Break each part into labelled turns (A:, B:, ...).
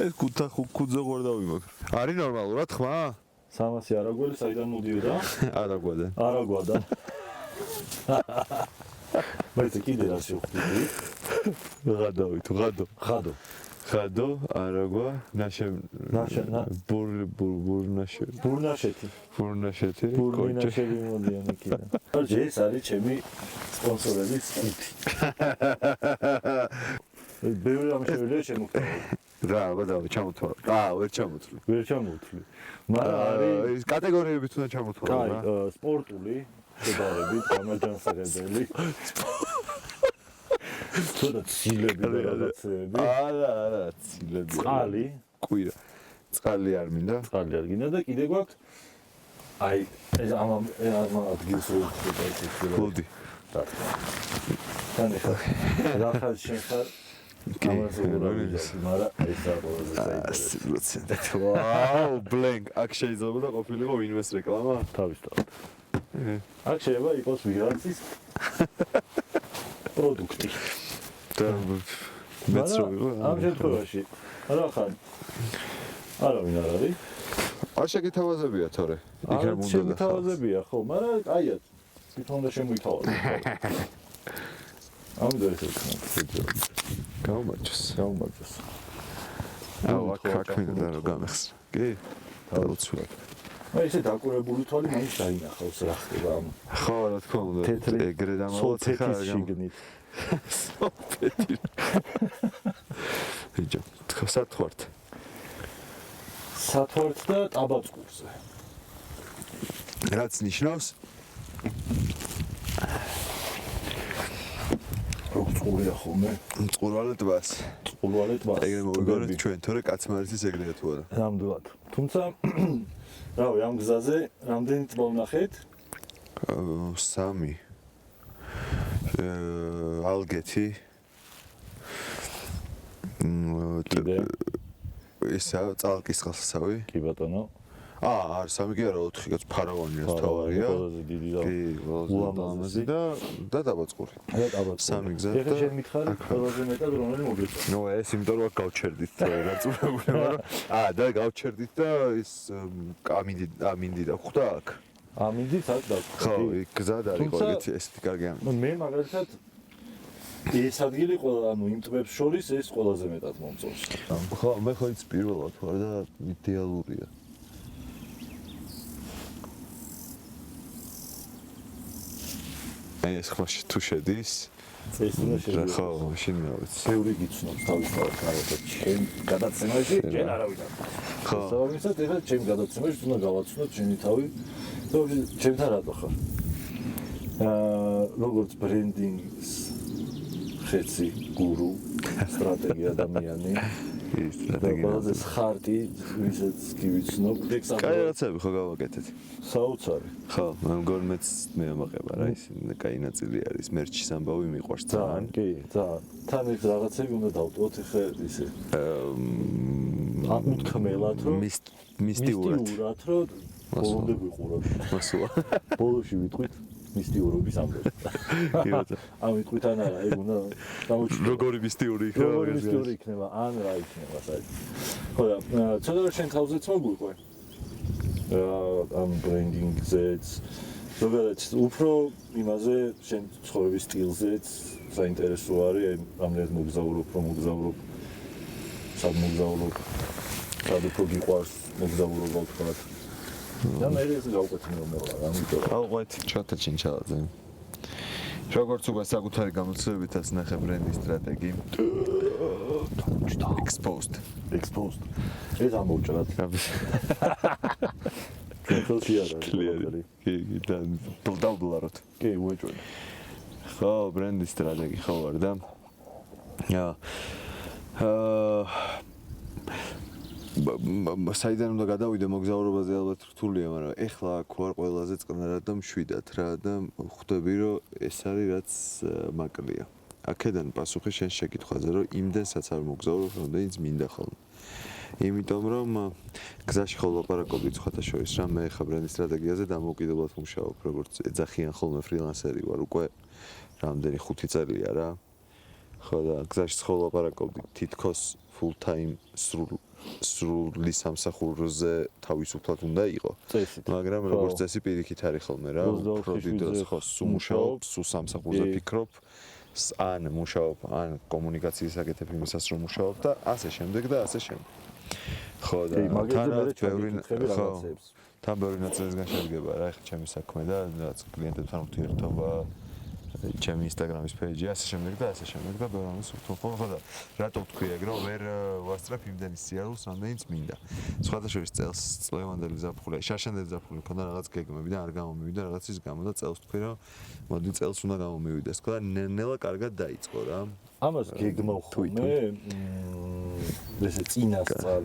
A: ეს კუძე ყორ დავიმაგ. არის ნორმალურად ხმა?
B: 300 არაგველი საიდან მოდიოდა?
A: არაგვადან.
B: არაგვადან. მე კიდე რა შევხვდი? ღადო.
A: ხადო, არაგვა, ბურნაშეთი,
B: ბურნაშეთი მოდიან იქიდან. ეს არის ჩემი სპონსორების კუთი. ბევრი ამ შევლია შემოხდა.
A: რა, გადავ ჩამოთვალე. ვერ ჩამოთვლი.
B: მაგრამ არის
A: ის კატეგორიებით უნდა ჩამოთვალე რა.
B: კაი, სპორტული შედარებით, გამაჯანსაღებელი. თორე ცილები და რაღაცები.
A: არა, ცილები.
B: წყალი,
A: კვირა. წყალი არ მინდა.
B: და კიდე გვაქვს აი ეს ამ ადგილს რო ვხვდება ეს
A: გოდი.
B: თან ეხლა რა ხარ შეხარ ამას უბრალოდ მაგრამ ეს არის
A: 100%. ვაუ, ბლენკ. აქ შეიძლება და ყოფილიყო ვინმეს რეკლამა?
B: თავისთავად. აქ შეიძლება იყოს ვიღაცის პროდუქტი.
A: მეც რო ვიყო.
B: ამ შემთხვევაში რა ხარ? არავინ არ არის.
A: არ შეგეთავაზებია თორე. იქ რა მუნდა და
B: შეგეთავაზებია ხო, მაგრამ აია თვითონ და შემოითავაზე. ამიტომ ეს
A: გამარჯოს. აქ მინდა რომ გამეხსნა. კი? დავუცვლად.
B: აი ესე დაკურებული თვალი მაინც დაინახავს რა ხდება ამ.
A: ხო, რა თქმა უნდა. ეგრე დამალოთ ხა
B: შიგნით.
A: სოფეთი. ვიჯო, სათხوارთ.
B: სათხوارთ და ტაბაწყურზე.
A: რაც ნიშნავს?
B: წყურია ხოლმე.
A: წყურვალე ტბას. ეგრე მოვიგონეთ ჩვენ, თორე კაცმარიცის ეგრეა თუ არა.
B: ნამდვილად. თუმცა რავი, ამ გზაზე რამდენი ტბა ვნახეთ?
A: 3. ალგეთი. ისა წალკის ხალხსავი.
B: კი ბატონო.
A: არ 3 კი არა 4 კაც ფარავანია თავარია.
B: ყველაზე დიდი და
A: ულამაზი და დაბაწყური.
B: და დაბაწყური.
A: 3 გზა.
B: ეხლა შენ მითხარი ყველაზე მეტად რომელი მოგეწონა?
A: ნუ ეს იმიტომ რომ გავჩერდით გაწურებული, მაგრამ და გავჩერდით და ის ამინდი და ხვდა აქ.
B: ამინდი სად და
A: ხო, იქ გზად არის ყოველთვის ესეთი კარგი ამინდი.
B: მე მაგალითად ეს ადგილი ყველა იმ ტბებს შორის ეს ყველაზე მეტად მომწონს.
A: ხო, მე ხო იც პირველად ვარ და იდეალურია. ეს ხმაში თუ შედის
B: ეს უნდა შედეს.
A: ხო, მაშინ მოვიც.
B: ბევრი გიცნობს თავისთავად რაღაცა ჩემ გადაცემაში, ჯერ არავინ არ. ხო, საერთოდ ეხლა ჩემ გადაცემაში უნდა გავაცნოთ ჩემი თავი. ჩემთან რატო ხარ? როგორც ბრენდინგის ხეცი გურუ, სტრატეგი ადამიანი.
A: ის სტრატეგია.
B: ყველაზე ხარტი, ვისაც გივიცნობ,
A: კაი რაღაცები ხო გავაკეთეთ.
B: საოცარი.
A: ხო, მე მგონი მეც მეამაყება რა ის კაი ნაწილი არის, მერჩის ამბავი მიყვარს ძალიან.
B: კი, ძალიან. თან ეს რაღაცები უნდა დავტოვოთ ეხლა ისე. უთქმელად რომ
A: მისტიურად
B: რომ ბოლომდე ვიყურებ.
A: მასულა.
B: ბოლოში ვიტყვით მისტიურობის ამბები.
A: კი ბატონო.
B: ამ ვიტყვით ან არა, ეგ უნდა გამოჩნდეს.
A: როგორი მისტიური იქნება?
B: როგორი მისტიური იქნება, ან რა იქნება საერთოდ. ხო და ცოტა შენ თავზეც მოგვიყვე. ამ ბრენდინგზეც ზოგადად უფრო იმაზე შენ ცხოვრების სტილზეც საინტერესო არის, რამდენად მოგზაურობ, სად მოგზაურობ, სად უფრო გიყვარს მოგზაურობა თქვათ. და მე ეს გავკვეთნე რომ ამიტომ
A: აღვეთ ჩათა ჩინჩალაძე. როგორც უკვე საკუთარი გამოცდილებითაც ნახე ბრენდის სტრატეგი. exposed.
B: ეს ამოვჭრათ. კონტროლი არა.
A: კი, და დავდულაროთ.
B: კი, უეჭვენ.
A: ხო, ბრენდის სტრატეგი ხო ვარ და საიდან უნდა გადავიდე მოგზაურობაზე ალბათ რთულია, მაგრამ ეხლა აქ ვარ ყველაზე წყნარად და მშვიდად რა და ხვდები რომ ეს არის რაც მაკლია. აქედან პასუხი შენ შეკითხვაზე რომ იმდენსაც არ მოგზაურობ, რამდენიც მინდა ხოლმე. იმიტომ რომ გზაში ხოლმე ლაპარაკობდი სხვათა შორის რა მე ხა ბრენდის სტრატეგიაზე დამოუკიდებლად ვმუშაობ, როგორც ეძახიან ხოლმე ფრილანსერი ვარ უკვე რამდენი 5 წელია რა. ხო და გზაში ცხოვრობ თითქოს full time სრული სამსახურზე თავისუფლად უნდა იყო. მაგრამ როგორც წესი პირიქით არის ხოლმე რა, უფრო დიდ დროს ხო სუმუშაობ, სულ სამსახურზე ფიქრობ, ან მუშაობ, ან კომუნიკაციის აკეთებ იმისას რომ მუშაობ და ასე შემდეგ და ასე შემდეგ. ხო და თან ბევრი ნაწილისგან შედგება რა, ეხლა ჩემი საქმე და რაც კლიენტებთან ურთიერთობა, ჩემი Instagram-ის პეიჯი, ასე შემდეგ და ბევრი ამის ურთიერთობა. ხო და რატო ვთქვი ეგ რომ ვერ ვასწრებ იმდენი სიარულს, რამდენიც მინდა. სხვადასხვა წელს წლევანდელი ზაფხული, შარშანდელი ზაფხული მქონდა რაღაც გეგმები და არ გამომივიდა რაღაცის გამო და წელს ვთქვი რომ მოდი წელს უნდა გამომივიდეს. ხო და ნელა კარგად დაიწყო რა.
B: ამას გეგმა ხომ ესე წინასწარ.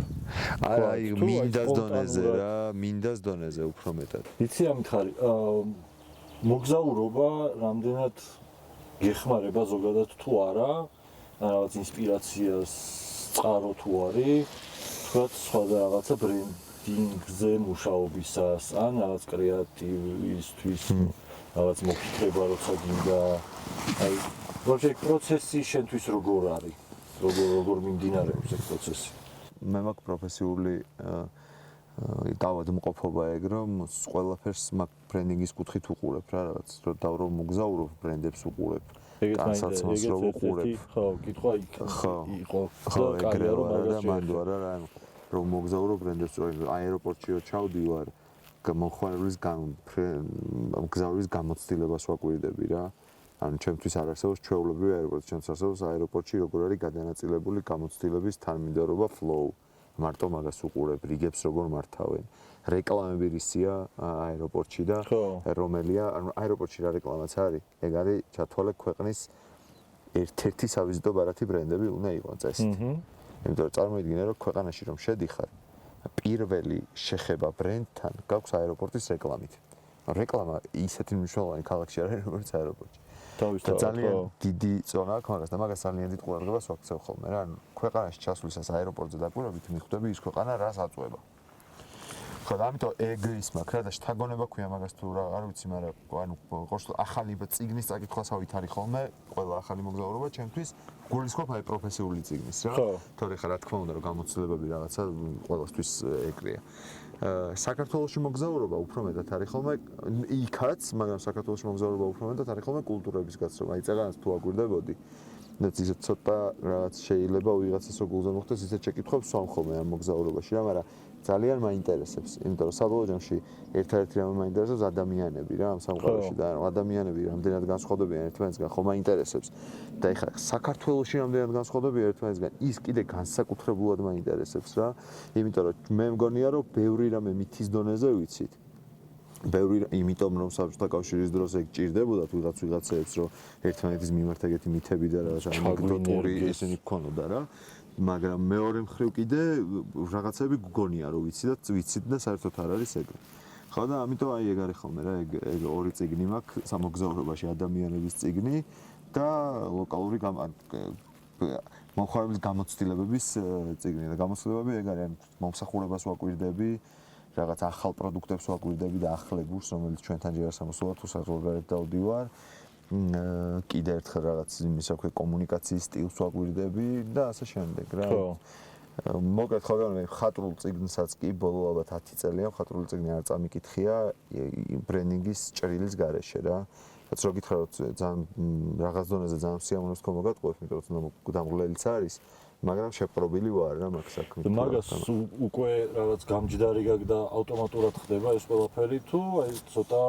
A: არა, მინდას დონეზე რა, მინდას დონეზე უფრო მეტად.
B: იცი ამით ხარი, მოგზაურობა რამდენად გეხმარება ზოგადად თუ არა, რაღაც ინსპირაციას წყარო თუ არის, თქვათ სხვა რაღაცა ბრენდინგზე მუშაობისას, ან რაღაც კრეატივისთვის, რაღაც მოფიქრება როცა გინდა, აი პროცესი შენთვის როგორ არის? როგორ მიმდინარეობს ეს პროცესი?
A: მე მაქვს პროფესიული დავადმყოფობა ეგ რომ ყველაფერს მაგ ბრენდინგის კუთხით უყურებ რა რაღაც რომ მოგზაურობ ბრენდებს უყურებ განსაცმელს რომ უყურებ
B: ხო კითხვა იქ იყო
A: ხო ეგრე რა მანდ არა რა რომ მოგზაურობ ბრენდებს რომ აეროპორტში რო ჩავდივარ მოხმარებლის მგზავრის გამოცდილებას ვაკვირდები რა ანუ ჩემთვის არ არსებობს ჩვეულებრივი აეროპორტი ჩემთვის არსებობს აეროპორტში როგორ არის გადანაწილებული გამოცდილების თანმიმდევრობა flow მარტო მაგას უყურებ, რიგებს როგორ მართავენ. რეკლამები რისია აეროპორტში და რომელია, ანუ აეროპორტში რა რეკლამაც არის? ეგ არის ჩათვალე ქვეყნის ერთ-ერთი სავიზიტო ბარათი ბრენდები უნდა იყოს წესით. იმიტომ რომ წარმოიდგინე რომ ქვეყანაში რომ შედიხარ, პირველი შეხება ბრენდთან გაქვს აეროპორტის რეკლამით. რეკლამა ისეთი მნიშვნელოვანი ქალაქში არის, როგორც აეროპორტში. და ძალიან დიდი ზონა აქვს მაგას და მაგას ძალიან დიდ ყურადღებას ვაქცევ ხოლმე რა. ანუ ქვეყანაში ჩასვლისას აეროპორტზე დაკვირვებით მიხვდები ის ქვეყანა რას აწვება. ხო და ამიტომ ეგ ის მაქვს რა და შთაგონება ქვია მაგას თუ რა არ ვიცი, მაგრამ ანუ ყოშ ახალი წიგნის წაკითხვასავით არის ხოლმე ყველა ახალი მოგზაურობა ჩემთვის გულისხმობ აი პროფესიული წიგნის რა. თორე ხა რა თქმა უნდა რომ გამოცდილებები რაღაცა ყველასთვის ეგრეა. საქართველოში მოგზაურობა უფრო მეტად არის ხოლმე იქაც, მაგრამ საქართველოში მოგზაურობა უფრო მეტად არის ხოლმე კულტურების გაცნობა. აი წეგანაც თუ აგვირდებოდი და ისე ცოტა რაღაც შეიძლება ვიღაცას რო გულზე მოხდეს ისე შეკითხვებს ვსვამ ხოლმე ამ მოგზაურობაში რა, მაგრამ ძალიან მაინტერესებს, იმიტომ რომ საბოლოო ჯამში ერთ-ერთი რამე მაინტერესებს ადამიანები რა ამ სამყაროში და ადამიანები რამდენად განსხვავდებიან ერთმანეთისგან, ხო მაინტერესებს. და ეხლა საქართველოში რამდენად განსხვავდებიან ერთმანეთისგან, ის კიდე განსაკუთრებულად მაინტერესებს რა. იმიტომ რომ მე მგონია რომ ბევრი რამე მითის დონეზე ვიცით. ბევრი იმიტომ რომ საბჭოთა კავშირის დროს ეგ ჭირდებოდა ვიღაცებს რომ ერთმანეთის მიმართ ეგეთი მითები და რაღაც ანეკდოტური ესენი გქონოდა რა. მაგრამ მეორე მხრივ კიდე რაღაცები გგონია რომ ვიცით და საერთოდ არ არის ეგრე. ხო და ამიტომ აი ეგ არის ხოლმე რა ეგ ორი წიგნი მაქვს სამოგზაურობაში ადამიანების წიგნი და ლოკალური მომხმარებლის გამოცდილებების წიგნი და გამოცდილებები ეგ არის მომსახურებას ვაკვირდები რაღაც ახალ პროდუქტებს ვაკვირდები და ახლებურს რომელიც ჩვენთან ჯერ არ სამოსულა თუ საზღვარგარეთ დავდივარ კიდე ერთხელ რაღაც იმის აქვე კომუნიკაციის სტილს ვაკვირდები და ასე შემდეგ რა. მოკლედ ხო მე ხატრულ წიგნსაც კი ბოლო ალბათ 10 წელია ხატრული წიგნი არ წამიკითხია ბრენდინგის ჭრილის გარეშე რა. რაც რო გითხრა რომ ძალიან რაღაც დონეზე ძალიან სიამოვნებს თქო მოგატყუებ, იმიტომ რომ დამღლელიც არის, მაგრამ შეპყრობილი ვარ რა მაგ საქმით.
B: მაგას უკვე რაღაც გამჯდარი გაქვს და ავტომატურად ხდება ეს ყველაფერი თუ აი ცოტა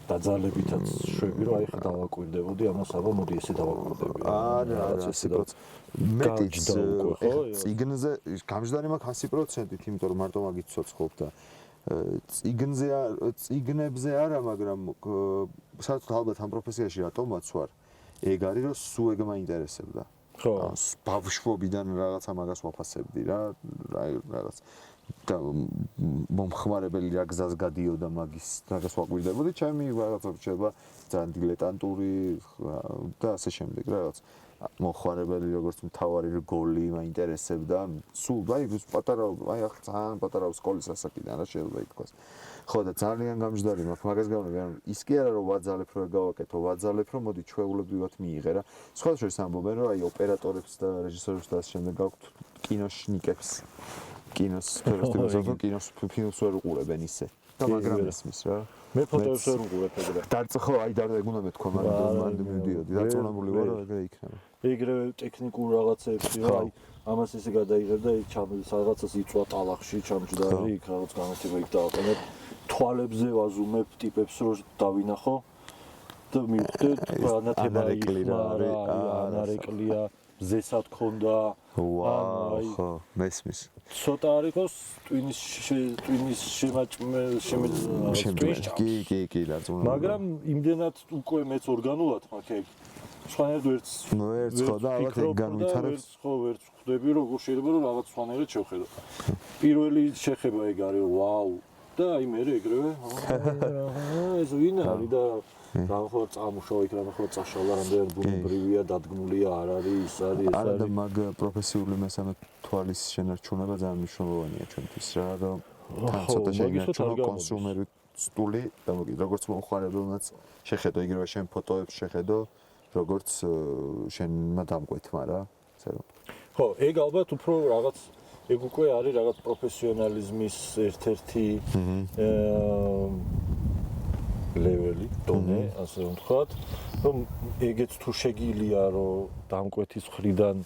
B: დაძალებითაც შვები რომ აი ხა დავაკვირდებოდი ამას აბა მოდი ესე დავაკვირდები.
A: არა 100%. მეტიც წიგნზე გამჯდარი მაქვს 100%-ით, იმიტომ რომ მარტო მაგით ცოცხლობ და წიგნებზე არა, მაგრამ საერთოდ ალბათ ამ პროფესიაში რატომაც ვარ. ეგ არის რომ სულ ეგ მაინტერესებდა.
B: ხო.
A: ბავშვობიდან რაღაცა მაგას ვაფასებდი რა, რაღაც და მომხმარებელი რა გზას გადიოდა მაგის რაღაც ვაკვირდებოდი, ჩემი რაღაცა რჩება ძალიან დილეტანტური და ასე შემდეგ რაღაც. მოხარებელი როგორც მთავარი გოლი მაინტერესებდა სულ აი პატარა აი ახლა ძალიან პატარა სკოლის ასაკიდან რა შეიძლება ითქვას ხო და ძალიან გამჯდარი მაქვს მაგას გამოვიდა ანუ ის კი არა რომ ვაძალებ რომ გავაკეთო ვაძალებ რომ მოდი ჩვეულებრივად მიიღე რა სხვა შორის ამბობენ რომ აი ოპერატორებს და რეჟისორებს და ასე შემდეგ გაქვთ კინოშნიკებს კინოს ფეროსტიმოსო კინოს ფილმს ვერ უყურებენ ისე და მაგრამ ისმის რა
B: მე ფოტოებს ვერ უყურებ ეგრე
A: დარწმუნ აი და ეგუნა მეთქვა მანდ მივდიოდი დარწმუნებული ვარ რომ ეგრე იქნება
B: ეგრევე ტექნიკურ რაღაცეებში რა აი ამას ესე გადაიღებ და იქ რაღაცას იწვა ტალახში ჩამჯდარი იქ რაღაც განათება იქ დავაყენებ თვალებზე ვაზუმებ ტიპებს რომ დავინახო და მივხვდე განათება ანარეკლია ზესად ქონდა
A: ვაუ ხო მესმის
B: ცოტა არ იყოს ტვინის შემაჭმე
A: კი დარწმუნებული
B: მაგრამ იმდენად უკვე მეც ორგანულად მაქვს ეგ სხვანაირად
A: ვერც ხო და ალბათ ეგ განვითარებს
B: ხო ვერც ხვდები რომ როგორ შეიძლება რომ რაღაც სხვანაირად შევხედო პირველი შეხება ეგ არის ვაუ და აი მე ეგრევე ეს ვინ არის და რაღაცა წამუშავა იქ რაღაცა წაშალა რამდენი ბუნებრივია დადგმულია არ არის ის არის ეს
A: არა და მაგ პროფესიული მესამე თვალის შენარჩუნება ძალიან მნიშვნელოვანია ჩვენთვის რა რომ თან ცოტა შეინარჩუნო კონსუმერი სტული და მოგი როგორც მოხარებელნაც შეხედო იგივე შენ ფოტოებს შეხედო როგორც შენმა დამკვეთმა რა ასე რომ
B: ხო ეგ ალბათ უფრო რაღაც ეგ უკვე არის რაღაც პროფესიონალიზმის ერთ-ერთი ლეველი დონე ასე რომ ვთქვათ რომ ეგეც თუ შეგილია რომ დამკვეთის მხრიდან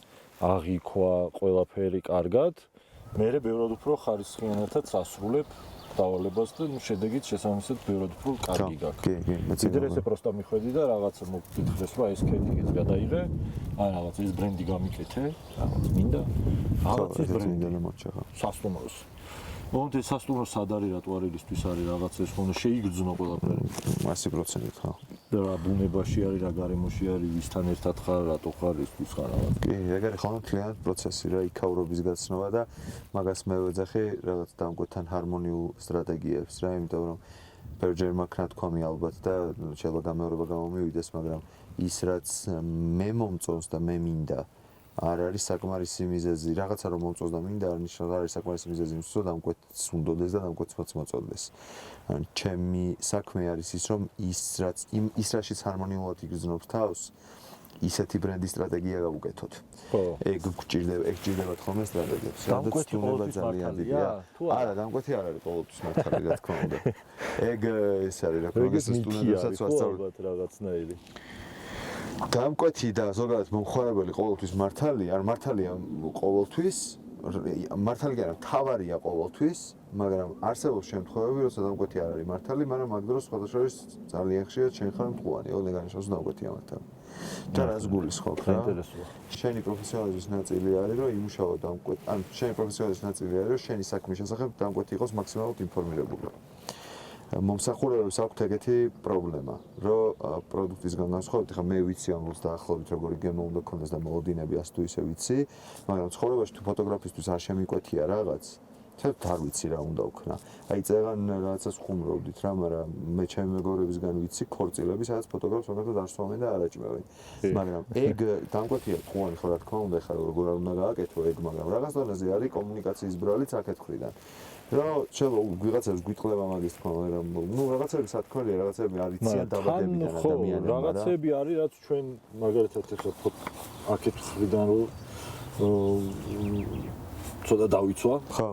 B: აღიქვა ყველაფერი კარგად მე ბევრად უფრო ხარისხიანათაც ასრულებ დავალებას და შედეგით შესაბამისად ბევრად უფრო კარგი გაქვს.
A: კი,
B: ვიდრე ესე პროსტა მიხვედი და რაღაცა მოგფიქრეს რომ ეს კედლიც გადაიღე, აი რაღაც ეს ბრენდი გამიკეთე, რაღაც მინდა. რაღაც ეს ბრენდი
A: მოჩახა.
B: სასტუმროს. მომდე სასტუმრო სად არის რატო არისთვის არის რაღაც ეს ხომ შეიგრძნო ყველაფერი.
A: 100% ხო.
B: და რა ბუნებაში არის, რა გარემოში არის, ვისთან ერთად ხარ, რატო ხარ, ისთვის ხარ რაღაც.
A: კი, ეგ არის ხოლმე მთლიანად პროცესი რა, იქაურობის გაცნობა და მაგას მე ვეძახი რაღაც დამკვეთთან ჰარმონიულ სტრატეგიებს რა, იმიტომ რომ ბევრჯერ მაქვს ნათქვამი ალბათ და შეიძლება გამეორება გამომივიდეს, მაგრამ ის რაც მე მომწონს და მე მინდა არ არის საკმარისი მიზეზი, რაღაცა რომ მომწონს და მინდა არ ნიშნავს არის საკმარისი მიზეზი იმისთვის რომ დამკვეთს უნდოდეს და დამკვეთს მოწონდეს. ან ჩემი საქმე არის ის რომ ის რაშიც ჰარმონიულად იგრძნობს თავს ისეთი ბრენდის სტრატეგია გავუკეთოთ.
B: ხო.
A: ეგ გჭირდებათ ხოლმე სტრატეგიებს.
B: დამკვეთი ყოველთვის
A: ძალიან დიდია. არა, დამკვეთი არ არის ყოველთვის მართალი, რა თქმა უნდა. ეგ ეს არის რა, პროგრესის სტუდენტებსაც ვასწავლებ
B: რაღაცნაირი.
A: დამკვეთი და ზოგადად მომხმარებელი ყოველთვის მართალი, არ მართალია ყოველთვის, მართალი კი არა, თავარია ყოველთვის, მაგრამ არსებობს შემთხვევები, როცა დამკვეთი არ არის მართალი, მაგრამ მაგ დროს სხვადასხვა ძალიან ხშირად შენ ხარ მტყუანი, ოღონდ განსხვავებული დამკვეთია მართალი. და რას გულისხმობ რა? შენი პროფესიონალიზმის ნაწილი არის, რომ იმუშაო დამკვეთ, ან შენი პროფესიონალიზმის ნაწილი არის, რომ შენი საქმის შესახებ დამკვეთი იყოს მაქსიმალურად ინფორმირებული. მომსახურებებს აქვთ ეგეთი პრობლემა, რომ პროდუქტის განსხვავებით, ხა მე ვიცი ამბობს დაახლოებით როგორი გემო უნდა ქონდეს და მოლოდინები ასე თუ ისე ვიცი, მაგრამ ცხოვრებაში თუ ფოტოგრაფისტვის არ შემიკვეთია რაღაც, ცოტა არ ვიცი რა უნდა ვქნა. აი წეგან რაღაცას ხუმრობდით რა, მაგრამ მე ჩემი მეგობრებისგან ვიცი ქორწილები, სადაც ფოტოგრაფს მაგათაც არ სწავლენ და არ აჭმევენ. მაგრამ ეგ დამკვეთია თხოვანი ხო რა თქმა უნდა, ხა როგორ არ უნდა გააკეთო ეგ, მაგრამ რაღაც დონეზე არის კომუნიკაციის ბრალიც აქეთ ხრიდან. რა შეიძლება ვიღაცებს გვითხოვება მაგის თქმა, მაგრამ ნუ რაღაცები სათქმელია, რაღაცები არიციან დაბადებიდან ადამიანებმა რა.
B: რაღაცები არის, რაც ჩვენ მაგალითად ახლა აქეთ ხრიდან რომ ცოტა დავიცვა.
A: ხო.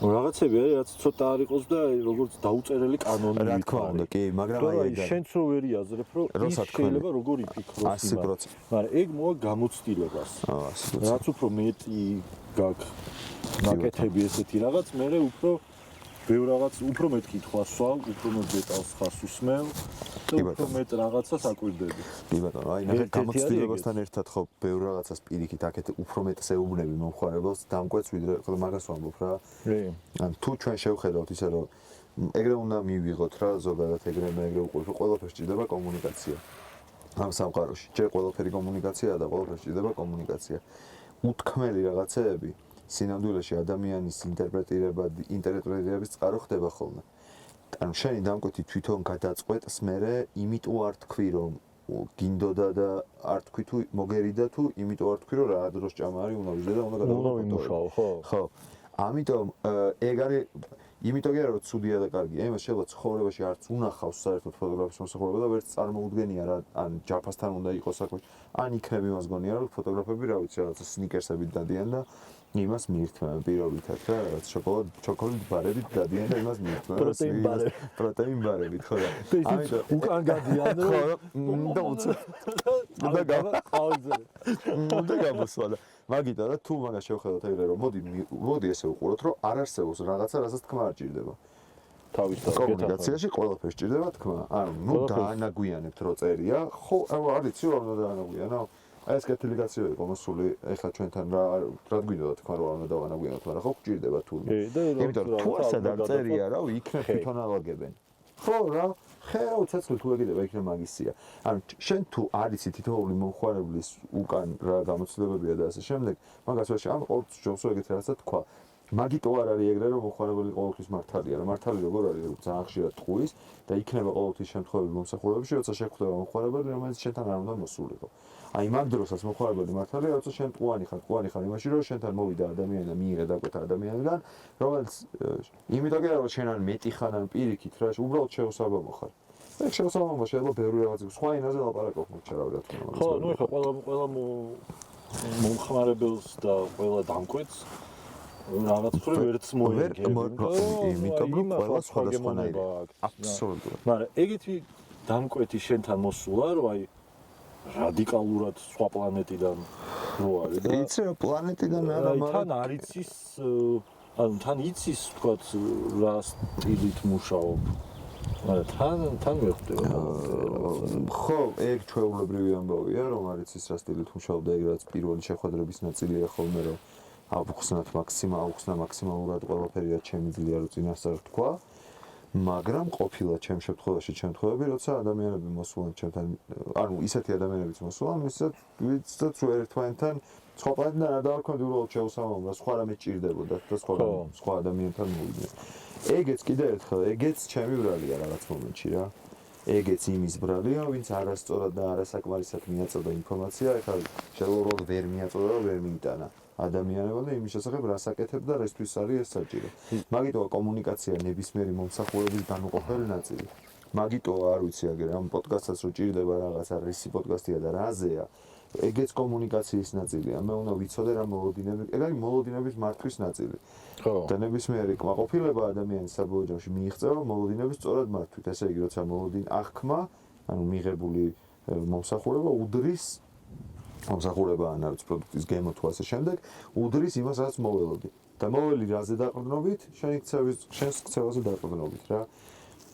B: რაღაცები არის, რაც ცოტა არ იყოს და როგორც დაუწერელი კანონი
A: რა თქმა უნდა, კი, მაგრამ აი ეგ
B: შენც რო ვერ იაზრებ, რომ ის შეიძლება როგორ იფიქროს იმას.
A: 100%.
B: მაგრამ ეგ მოა გამოცდილებას.
A: 100%.
B: რაც უფრო მეტი გაქვს მაკეთები ესეთი რაღაც, მე უფრო ბევრ რაღაც უფრო მეტ კითხვას ვსვავ, უფრო მეტ დეტალს ხას უსმევ და უფრო მეტ რაღაცას აკვირდები.
A: კი ბატონო, აი ნახე გამოცდილებასთან ერთად ხო ბევრ რაღაცას პირიქით აქეთ უფრო მეტს ეუბნები მომხმარებელს დამკვეთს ვიდრე ხო მაგას ვამბობ რა. ან თუ ჩვენ შევხედავთ ისე რომ ეგრე უნდა მივიღოთ რა ზოგადად ეგრე უყურებ რომ ყველაფერს ჭირდება კომუნიკაცია. ამ სამყაროში ჯერ ყველაფერი კომუნიკაციაა და ყველაფერს ჭირდება კომუნიკაცია. უთქმელი რაღაცეები სინამდვილეში ადამიანის ინტერპრეტირების წყარო ხდება ხოლმე. ანუ შენი დამკვეთი თვითონ გადაწყვეტს მერე იმიტო არ თქვი რომ გინდოდა და არ თქვი თუ მოგერიდა თუ იმიტომ არ თქვი რომ რა დროს ჭამა არის უნდა ვიზრდე და უნდა
B: გადავიმუშაო
A: ხო ამიტომ ეგ არის იმიტომ კი არა რომ ცუდია და კარგია იმას შეიძლება ცხოვრებაში არც უნახავს საერთოდ ფოტოგრაფის მოსახლეობა და ვერც წარმოუდგენია რა ან ჯაფასთან უნდა იყოს საქმე ან იქნები მას გონია რომ ფოტოგრაფები რა ვიცი რაღაცა სნიკერსებით დადიან და იმას მიირთმევენ პირობითად რა რაღაც შოკოლად ბარებით დადიან და იმას მიირთმევენ პროტეინ ბარებით ხო და
B: ამიტომ უკან გადიან
A: და უცხო და გამოსვლა მაგიტო და თუ მაგას შევხედოთ ეგრე რომ მოდი ესე უყუროთ რომ არ არსებობს რაღაცა რასაც თქმა არ ჭირდება
B: თავისთავად
A: კომუნიკაციაში ყველაფერს ჭირდება თქმა ანუ ნუ დაანაგვიანებთ რო წერია ხო არ ვიცი რომ უნდა დაანაგვიანო აი ეს კეთილიკაცია იყო მოსული ეხლა ჩვენთან რა გვინდოდა თქმა რომ უნდა დავანაგვიანოთ მაგრამ ხო გჭირდება თურმე იმიტომ თუ ასე დაწერია რა იქნებ თვითონ აღაგებენ ხო რა ხერავ ცეცხლი თუ ეგიდება იქნება მაგისია ანუ შენ თუ არიცი თითოეული მომხმარებლის უკან რა გამოცდილებებია და ასე შემდეგ მაგას ვაში ამ ყოველთვის ჯობს ეგეთ რაღაცა თქვა მაგიტო არ არის ეგრე რომ მომხმარებელი ყოველთვის მართალია რა მართალი როგორ არის რომ ძალიან ხშირად ტყუის და იქნება ყოველთვის შემთხვევები მომსახურებაში როცა შეხვდება მომხმარებელი რომელიც შენთან არ უნდა მოსულიყო აი მაგ დროსაც მომხმარებელი მართალია როცა შენ ტყუანი ხარ იმაში რომ შენთან მოვიდა ადამიანი და მიიღე დაკვეთა ადამიანიდან რომელიც იმიტომ კი არა რომ შენ ან მეტი ხარ ან პირიქით რა უბრალოდ შეუსაბამო ხარ ეგ შეუსაბამო შეიძლება ბევრი რაღაც სხვა ენაზე ლაპარაკობ მოჩარავ რა თქმა უნდა
B: ხო ნუ ეხლა ყველა მომხმარებელს და ყველა დამკვეთს რაღაც ხრი ვერც მოიგებს
A: იმიტომ რომ ყველა სხვადასხვანაირია აბსოლუტურად
B: მაგრამ ეგეთი დამკვეთი შენთან მოსულა რომ აი რადიკალურად სხვა პლანეტიდან რო არის და
A: იცი რომ პლანეტიდან არა მაგრამ
B: თან არ იცის ანუ თან იცის თქვა რა სტილით მუშაობ მაგრამ თან ვერ ხვდება
A: ხო ეგ ჩვეულებრივი ამბავია რომ არ იცის რა სტილით მუშაობ და ეგ რაც პირველი შეხვედრების ნაწილია ხოლმე რომ აუხსნათ მაქსიმალურად ყველაფერი რაც შემიძლია რომ წინასწარ თქვა მაგრამ ყოფილა ჩემ შემთხვევაში როცა ადამიანები მოსულან ჩემთან ანუ ისეთი ადამიანებიც მოსულან ვისაც ერთმანეთთან სხვა პლანეტიდან არ დავარქვენ უბრალოდ შეუსამართლო და სხვა რამე ჭირდებოდა და სხვა ადამიანთან მოვიდნენ ეგეც კიდე ერთხელ ეგეც ჩემი ბრალია რაღაც მომენტში რა ეგეც იმის ბრალია ვინც არასწორად და არასაკმარისად მიაწოდა ინფორმაცია ეხლა შეიძლება ვერ მიაწოდა და ვერ მიიტანა ადამიანებმა და იმის შესახებ რას აკეთებ და რისთვის არის ეს საჭირო. მაგიტოა კომუნიკაცია ნებისმიერი მომსახურების განუყოფელი ნაწილი. მაგიტოა არ ვიცი აგერ ამ პოდკასტსაც რო ჭირდება რაღაცა რისი პოდკასტია და რაზეა. ეგეც კომუნიკაციის ნაწილია. მე უნდა ვიცოდე რა მოლოდინები, ეგ არის მოლოდინების მართვის ნაწილი.
B: ხო.
A: და ნებისმიერი კმაყოფილება ადამიანის საბოლოო ჯამში მიიღწევა მოლოდინების სწორად მართვით. ესე იგი, როცა მოლოდინ აღქმა, ანუ მიღებული მომსახურება უდრის მომსახურება ან არის პროდუქტის გემო თუ ასე შემდეგ უდრის იმას რაც მოველოდი და მოველი რაზე დაყრდნობით შენს ქცევაზე დაყრდნობით რა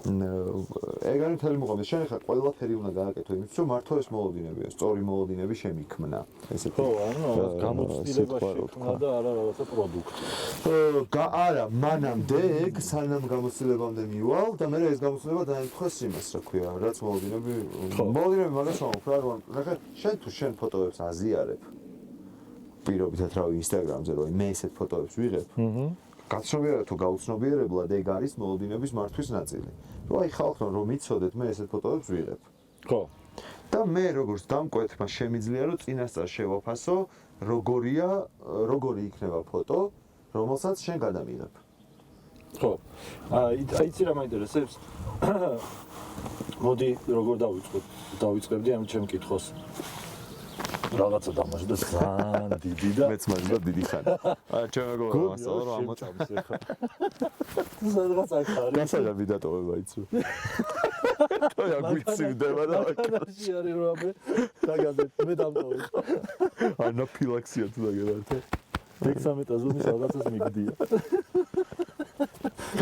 A: ეგ არის მთელი მოყავდა შენ ხა ყველაფერი უნდა გააკეთო იმის რომ მართლა ეს მოლოდინებია სწორი მოლოდინები შემიქმნა ესეთი
B: ხო ანუ გამოცდილებაში ხმა და არა რაღაცა პროდუქტი
A: არა მანამდე ეგ სანამ გამოცდილებამდე მივალ და მე ეს გამოცდილება დაემთხეს იმას რა ქვია რაც მოლოდინები მაგას ვამბობ რა ნახე შენ ფოტოებს აზიარებ პირობითად რავი ინსტაგრამზე რომ მე ესეთ ფოტოებს ვიღებ გაცნობიერებად თუ გაუცნობიერებლად ეგ არის მოლოდინების მართვის ნაწილი. რომ აი ხალხთან რომ მიცოდეთ მე ესეთ ფოტოებს ვიღებ.
B: ხო.
A: და მე როგორც დამკვეთმა შემიძლია რომ წინასწარ შევაფასო როგორი იქნება ფოტო, რომელსაც შენ გადამიღებ.
B: ხო. აი იცი რა მაინტერესებს? მოდი როგორ დავიწყებდი ამ ჩემ კითხვას. რაღაცა დამაშდა ძალიან დიდი და
A: მეც მაინდა დიდი ხანი. აი ჩვენ როგორ მასალა რომ ამოწამს ეხა.
B: სადღაც აქ არის.
A: გასაგები დატოვება იცი. თოია გვიცივდება და
B: ნაში არის რომ ამე დაგაზეთ მე დამტოვე.
A: ანაფილაქსია თუ დაგებართე.
B: დექსამეტაზონი სადღაცას მიგდია.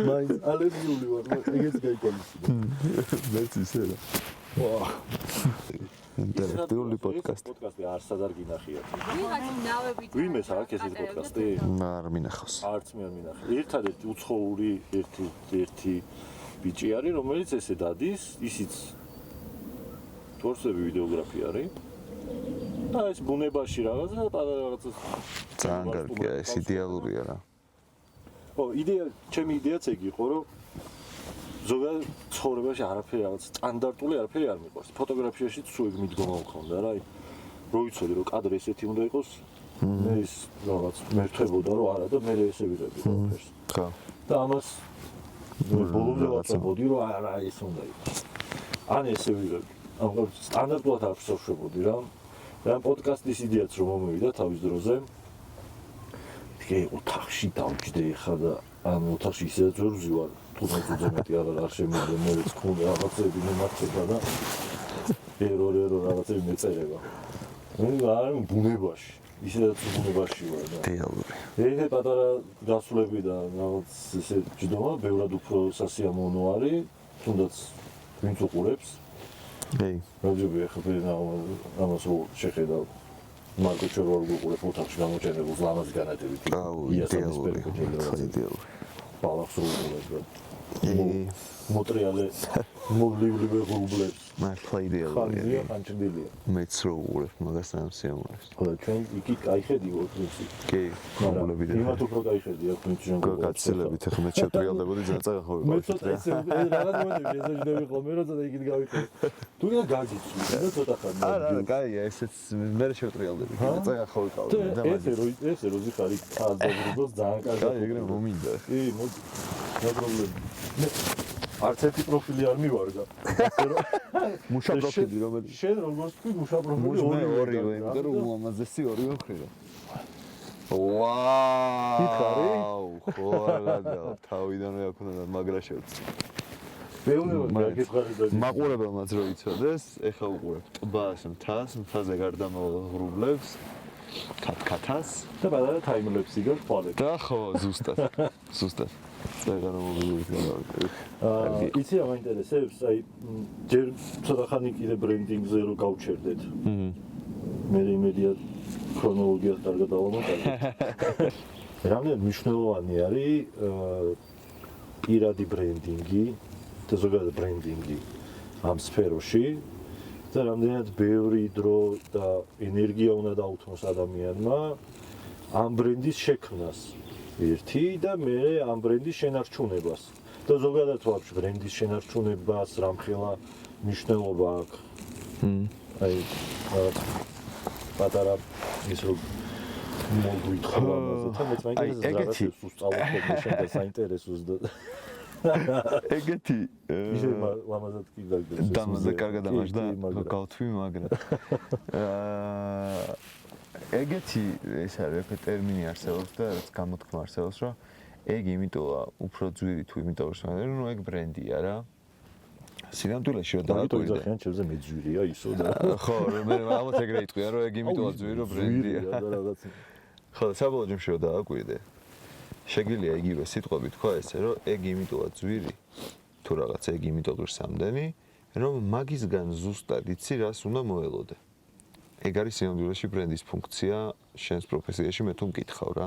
B: მაინც ალერგიული ვარ, ეგეც გაიგონისდა.
A: მეც ისე რა.
B: ვა.
A: ინტერაქტიული პოდკასტი.
B: პოდკასტი არსად არ გინახიათ.
C: ვიღაც ნავებით.
B: ვინმეს აქვს ესეთი პოდკასტი?
A: არ მინახავს.
B: არც მე არ მინახე. ერთადერთი უცხოური ერთი ბიჭი არის, რომელიც ესე დადის, ისიც თორსები ვიდეოგრაფი არის. და ეს ბუნებაში რაღაცა
A: ძალიან კარგია, ეს იდეალურია რა.
B: ო, ჩემი იდეაც ეგ იყო, რომ ზოგადად ცხოვრებაში არაფერი რაღაც სტანდარტული არაფერი არ მიყვარს. ფოტოგრაფიაში სულ ეგ მიდგომა მქონდა რა, აი რო ვიცოდი რომ კადრი ესეთი უნდა იყოს, მე ის რაღაც მერტვებოდა რომ არა და მე ესე ვიღები ყველაფერს.
A: ხო.
B: და ამას ბოლომდე ვაწებოდი რომ არა ეს უნდა იყოს. ან ესე ვიღები. ამ სტანდარტულად არ ვსაუბრობდი რა. და პოდკასტის იდეაც რომ მომივიდა თავის დროზე. თქე ოთახში დავჯდე ხა და ამ ოთახში ისედაც ვერ ვზივარ. 15 წუთზე მეტი არ შემიძლია მოეც ქონდა რაღაცები მომართება და ერორ რაღაცები მეწერება. მე არ ბუნებაში, ისედაც ბუნებაში ვარ და
A: რეალური.
B: ეგ პატარა გასვლები და რაღაც ესე ჯდომა, ბევრად უფრო სასიამოვნო არის, თუნდაც ვინც უყურებს.
A: კი.
B: რაჯობია ხა ამას შეხედავ. მარკო ჩერვარ უყურებ ოთახში გამოჩენებულს ლამაზ განათებით.
A: იდეალური. იდეალური.
B: ბალახს უყურებ. მოტრიალე მოვლივ ღრუბლებს.
A: მართლა იდეალია.
B: ხანია, ხანჭრდილია.
A: მეც რო უყურებ მაგას ამ სიამოვნებს.
B: ხოლო ჩვენ იქ კაიხედი ვარ პრინციპი.
A: კი, მოვლები და
B: იმათ უფრო კაიხედი აქ ჩვენ
A: გაგაცილებით ახლა მე შეტრიალდებოდი ძალიან წაღხოვი.
B: მე ცოტა ესე რაღაც მომენტებში ესაჯდები ხოლმე რომ ცოტა იქით გავიხარე. თუ კიდე გაგიცნი და ცოტა ხარ.
A: არა, კაია, ესეც მე შეტრიალდები. წაღხოვი ყავი და
B: ესე როზი ხარ იქ აზრობოს ძალიან კარგი.
A: კაი, ეგრე მომინდა.
B: კი, მოდი. რა პრობლემა. არც ერთი პროფილი არ მივარგა.
A: მუშა პროფილი რომელიც
B: შენ როგორც თქვი მუშა პროფილი
A: ორივე, იმიტომ რომ უმამაზესი ორივე მხრიდან. ვაუ! ხო რა, თავიდანვე აქ უნდა მაგრა შევწი. მაყურებელმაც რო იცოდეს, ეხა უყურებ ტბას, მთაზე გარდამავალ ღრუბლებს, კათკათას
B: და პატარა ტაიმლეფსი გაქვს.
A: და ხო, ზუსტად. წეგა რომ მოვიგე.
B: იცი რა მაინტერესებს, აი ჯერ ცოტა ხანი კიდე ბრენდინგზე რო გავჩერდეთ. მე იმედია ქრონოლოგიას კარგად დავამატებთ. რამდენად მნიშვნელოვანი არის პირადი ბრენდინგი და ზოგადად ბრენდინგი ამ სფეროში და რამდენად ბევრი დრო და ენერგია უნდა დაუთმოს ადამიანმა ამ ბრენდის შექმნას ერთი და მე ამ ბრენდის შენარჩუნებას და ზოგადად ვაფშე ბრენდის შენარჩუნებას რამხელა მნიშვნელობა აქვს. აი პატარა ის რომ მოგვითხრა ამაზე და მეც მაინტერესებს რაღაცებს უსწავლობ შენ და საინტერესოს და
A: ეგეთი
B: ისე ლამაზად კი დაგდეს
A: დამზე კარგად ამაშდა გავთვი მაგრამ ეგეთი ეს არის ტერმინი არსებობს და რაც გამოთქმა არსებობს რომ ეგ იმიტოა უფრო ძვირი თუ იმიტომ რომ ეგ ბრენდია რა სინამდვილეში რა დააკვირდე
B: ხან ჩემზე მეძვირია ისო და
A: ხო მე ამათ ეგრე იტყვია რომ ეგ იმიტოა ძვირი რომ ბრენდია
B: და რაღაც
A: ხო საბოლოო ჯამში რა დააკვირდე შეგიძლია იგივე სიტყვები თქვა ესე რომ ეგ იმიტოა ძვირი თუ რაღაც ეგ იმიტომ ღირს ამდენი რომ მაგისგან ზუსტად იცი რას უნდა მოელოდე ეგ არის სინამდვილეში ბრენდის ფუნქცია შენს პროფესიაში მე თუ მკითხავ რა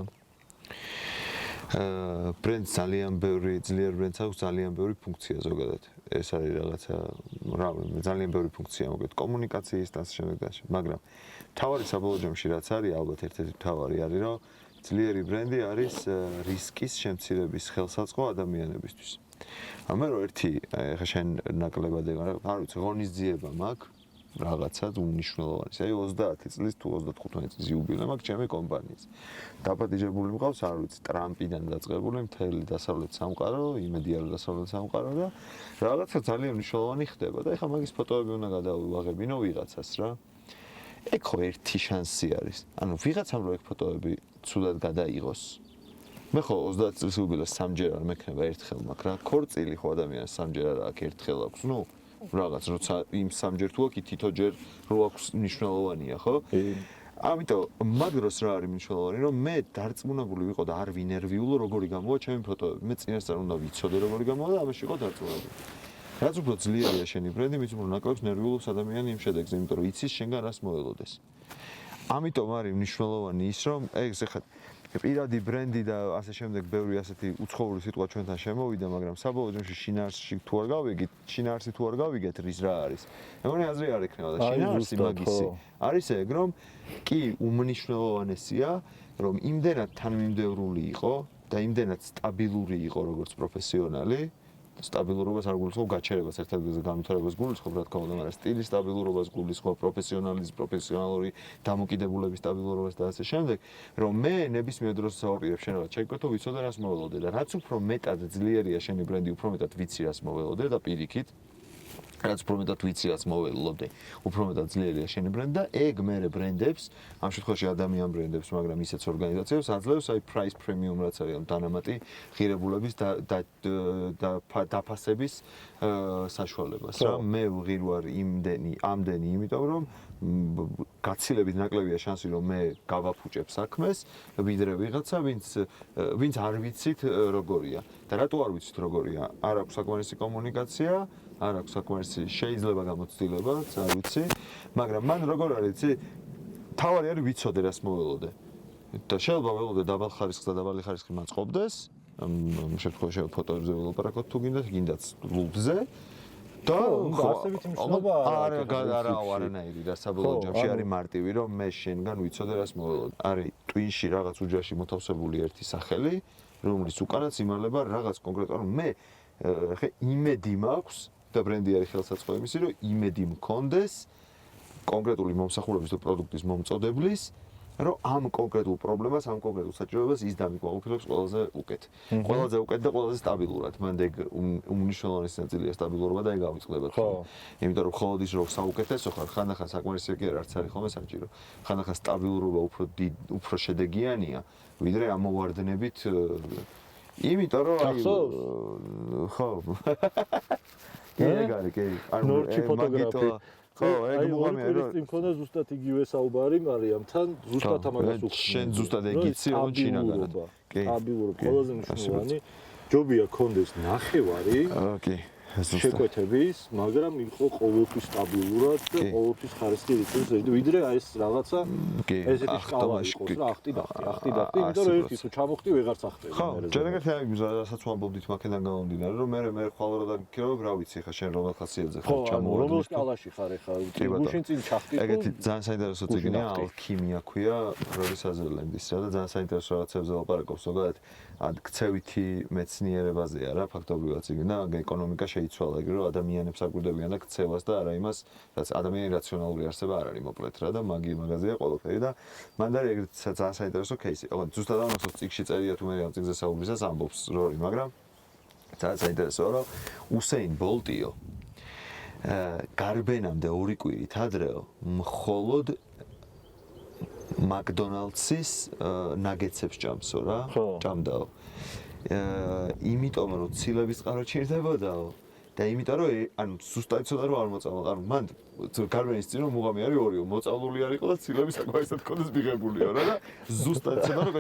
A: ბრენდს ძალიან ბევრი ძლიერ ბრენდს აქვს ძალიან ბევრი ფუნქცია ზოგადად ეს არის რაღაცა რა ძალიან ბევრი ფუნქცია მოგეთ კომუნიკაციის და შემდეგ და მაგრამ თავარი საბოლოო ჯამში რაც არის ალბათ ერთ-ერთი თავარი არის რომ ძლიერი ბრენდი არის რისკის შემცირების ხელსაწყო ადამიანებისთვის. ამე რო ერთი ხა შენ ნაკლებად არ ვიცი ღონისძიება მაქვს რაღაცა უნიშნულოვანი. აი 30 წლის თუ 35 წლის იუბილე მაქვს ჩემი კომპანიის. დაპატიჟებული მყავს არ ვიცი ტრამპიდან დაწყებული მთელი დასავლეთ სამყარო, იმედიარი დასავლეთ სამყარო და რაღაცა ძალიან მნიშვნელოვანი ხდება და ეხლა მაგის ფოტოები უნდა გადავიღებინო ვიღაცას რა. ეგ ხო ერთი შანსი არის. ანუ ვიღაცამ რო ეგ ფოტოები ცუდად გადაიღოს. მე ხო 30 წლის იუბილეს სამჯერ არ მექნება ერთხელ მაქვს რა. ქორწილი ხო ადამიანს სამჯერ არ აქვს ერთხელ აქვს. ნუ რაღაც როცა იმ სამჯერ თუ აქვს თითოჯერ რო აქვს მნიშვნელოვანია ხო? ამიტომ მაგ დროს რა არის მნიშვნელოვანი რომ მე დარწმუნებული ვიყო და არ ვინერვიულო როგორი გამოვა ჩემი ფოტოები. მე წინასწარ უნდა ვიცოდე როგორი გამოვა და ამაში იყო დარწმუნებული. რაც უფრო ძლიერია შენი ბრენდი, მის უფრო ნაკლებს ნერვიულობს ადამიანი იმ შედეგზე, იმიტომ რომ იცის შენგან რას მოელოდეს. ამიტომ არის მნიშვნელოვანი ის რომ ეგ ხა პირადი ბრენდი და ასე შემდეგ ბევრი ასეთი უცხოური სიტყვა ჩვენთან შემოვიდა, მაგრამ საბოლოო ჯამში შინაარსში თუ არ გავიგით, შინაარსი თუ არ გავიგეთ რის რა არის. მეგონი აზრი არ ექნება და შინაარსი მაგისი. არის ეგ რომ კი უმნიშვნელოვანესია, რომ იმდენად თანმიმდევრული იყო და იმდენად სტაბილური იყო როგორც პროფესიონალი სტაბილურობას არ გულისხმობ გაჩერებას, ერთადერთი განვითარებას გულისხმობ, რა თქმა უნდა, მაგრამ სტილის სტაბილურობას გულისხმობ, პროფესიონალური დამოკიდებულების სტაბილურობას და ასე შემდეგ, რომ მე ნებისმიერ დროს ვაპირებ შენ რა ჩაიკვეთო, ვიცოდე რას მოველოდე და რაც უფრო მეტად ძლიერია შენი ბრენდი, უფრო მეტად ვიცი რას მოველოდე და პირიქით რაც უფრო მეტად ვიცი რაც მოველოდე, უფრო მეტად ძლიერია შენი ბრენდი და ეგ მე ბრენდებს, ამ შემთხვევაში ადამიან ბრენდებს, მაგრამ ისეც ორგანიზაციებს აძლევს აი price premium რაც არის დანამატი ღირებულების და დაფასების საშუალებას რა. მე ვღირ ვარ ამდენი, იმიტომ რომ გაცილებით ნაკლებია შანსი რომ მე გავაფუჭებ საქმეს, ვიდრე ვიღაცა, ვინც არ ვიცით როგორია. და რატო არ ვიცით როგორია? არ აქვს საკმარისი კომუნიკაცია, არ აქვს საკმარისი შეიძლება გამოცდილება, არ ვიცი, მაგრამ მან როგორ არის, იცი? თავარი არის ვიცოდე რას მოველოდე. და შეიძლება ველოდე დაბალ ხარისხს და დაბალი ხარისხი მაწყობდეს, ამ შემთხვევაში ფოტოებზე ველაპარაკოთ თუ გინდათ ლუბზე. და
B: ასევით მნიშვნელობა
A: არანაირი და საბოლოო ჯამში არის მარტივი რომ მე შენგან ვიცოდე რას მოველოდე. არის ტვინში რაღაც უჯრაში მოთავსებული ერთი სახელი, რომლის უკანაც იმალება რაღაც კონკრეტულად მე იმედი მაქვს და ბრენდი არის ხელსაწყო იმისი, რომ იმედი მქონდეს კონკრეტული მომსახურების თუ პროდუქტის მომწოდებლის, რომ ამ კონკრეტულ პრობლემას, ამ კონკრეტულ საჭიროებას ის დამიკვალიფიცირებს ყველაზე უკეთ. ყველაზე უკეთ და ყველაზე სტაბილურად. მანდ ეგ უმნიშვნელოვანესი ნაწილია სტაბილურობა და ეგ ავიწყდება. იმიტომ რომ მხოლოდ ის რომ საუკეთესო ხარ, ხანდახან საკმარისი კი არც არის ხოლმე საჭირო. ხანდახან სტაბილურობა უფრო შედეგიანია, ვიდრე ამოვარდნებით. იმიტომ რომ აი ხო. კი ეგ არის, კი.
B: ნორჩი ფოტოგრაფი.
A: ხო, ეგ მოგამია რომ
B: იმ ქონდა ზუსტად იგივე საუბარი მარიამთან, ზუსტად ამას უხსნა.
A: შენ ზუსტად ეგ იცი რომ ჩინაგანად. კი.
B: სტაბილურობა, ყველაზე მნიშვნელოვანი ჯობია კონდეს ნახევარი.
A: კი.
B: შეკვეთების, მაგრამ იყო ყოველთვის სტაბილურად და ყოველთვის ხარისხი იქნეს, ვიდრე აი ეს რაღაცა ესეთი სკალა იყოს რა, ახტი, იმიტომ რომ ერთი თუ ჩამოხტი ვეღარც ახტები.
A: ხო, ჯერეგეთ აი რასაც ვამბობდით მაქედან გამომდინარე, რომ მე ხვალ და მქირავ რა ვიცი ხა შენ რომელ ხასიათზე ხარ ჩამოვარდი.
B: რომელ სკალაში ხარ ხა, გუშინ წინ ჩახტი.
A: ეგეთი ძალიან საინტერესო წიგნია, ალქიმია ქვია, რორი საზერლენდის რა და ძალიან საინტერესო რაღაცებზე ლაპარაკობს, ზოგადად ქცევითი მეცნიერებაზეა რა, ფაქტობრივად წიგნი და ეკონომიკა შეიცვალა ეგრე რომ ადამიანებს აკვირდებიან და ქცევას და არა იმას, რაც ადამიანი რაციონალური არსება არ არის მოკლედ რა და მაგაზია ყველაფერი და მანდ არის ეგრეთ ძალიან საინტერესო кейსი. ოღონდ ზუსტად ამასო წიგში წერია თუ მე ამ წიგზე საუბრისას ამბობს რორი, მაგრამ ძალიან საინტერესოა რომ უსეინ ბოლტიო გარბენამდე 2 კვირით ადრეო მხოლოდ მაკდონალდსის ნაგეცებს ჭამსო რა, ჭამდაო. იმიტომ რომ ცილების წყარო ჩირდებოდაო და იმიტომ რომ ანუ ზუსტად იცოდა რომ არ მოწამლა, ანუ მან გარბენის წინ რომ მუღამი არის 2-ო, მოწავლული არ იყო და ცილები საკმარისად კონდეს მიღებულიო რა და ზუსტად იცოდა რომ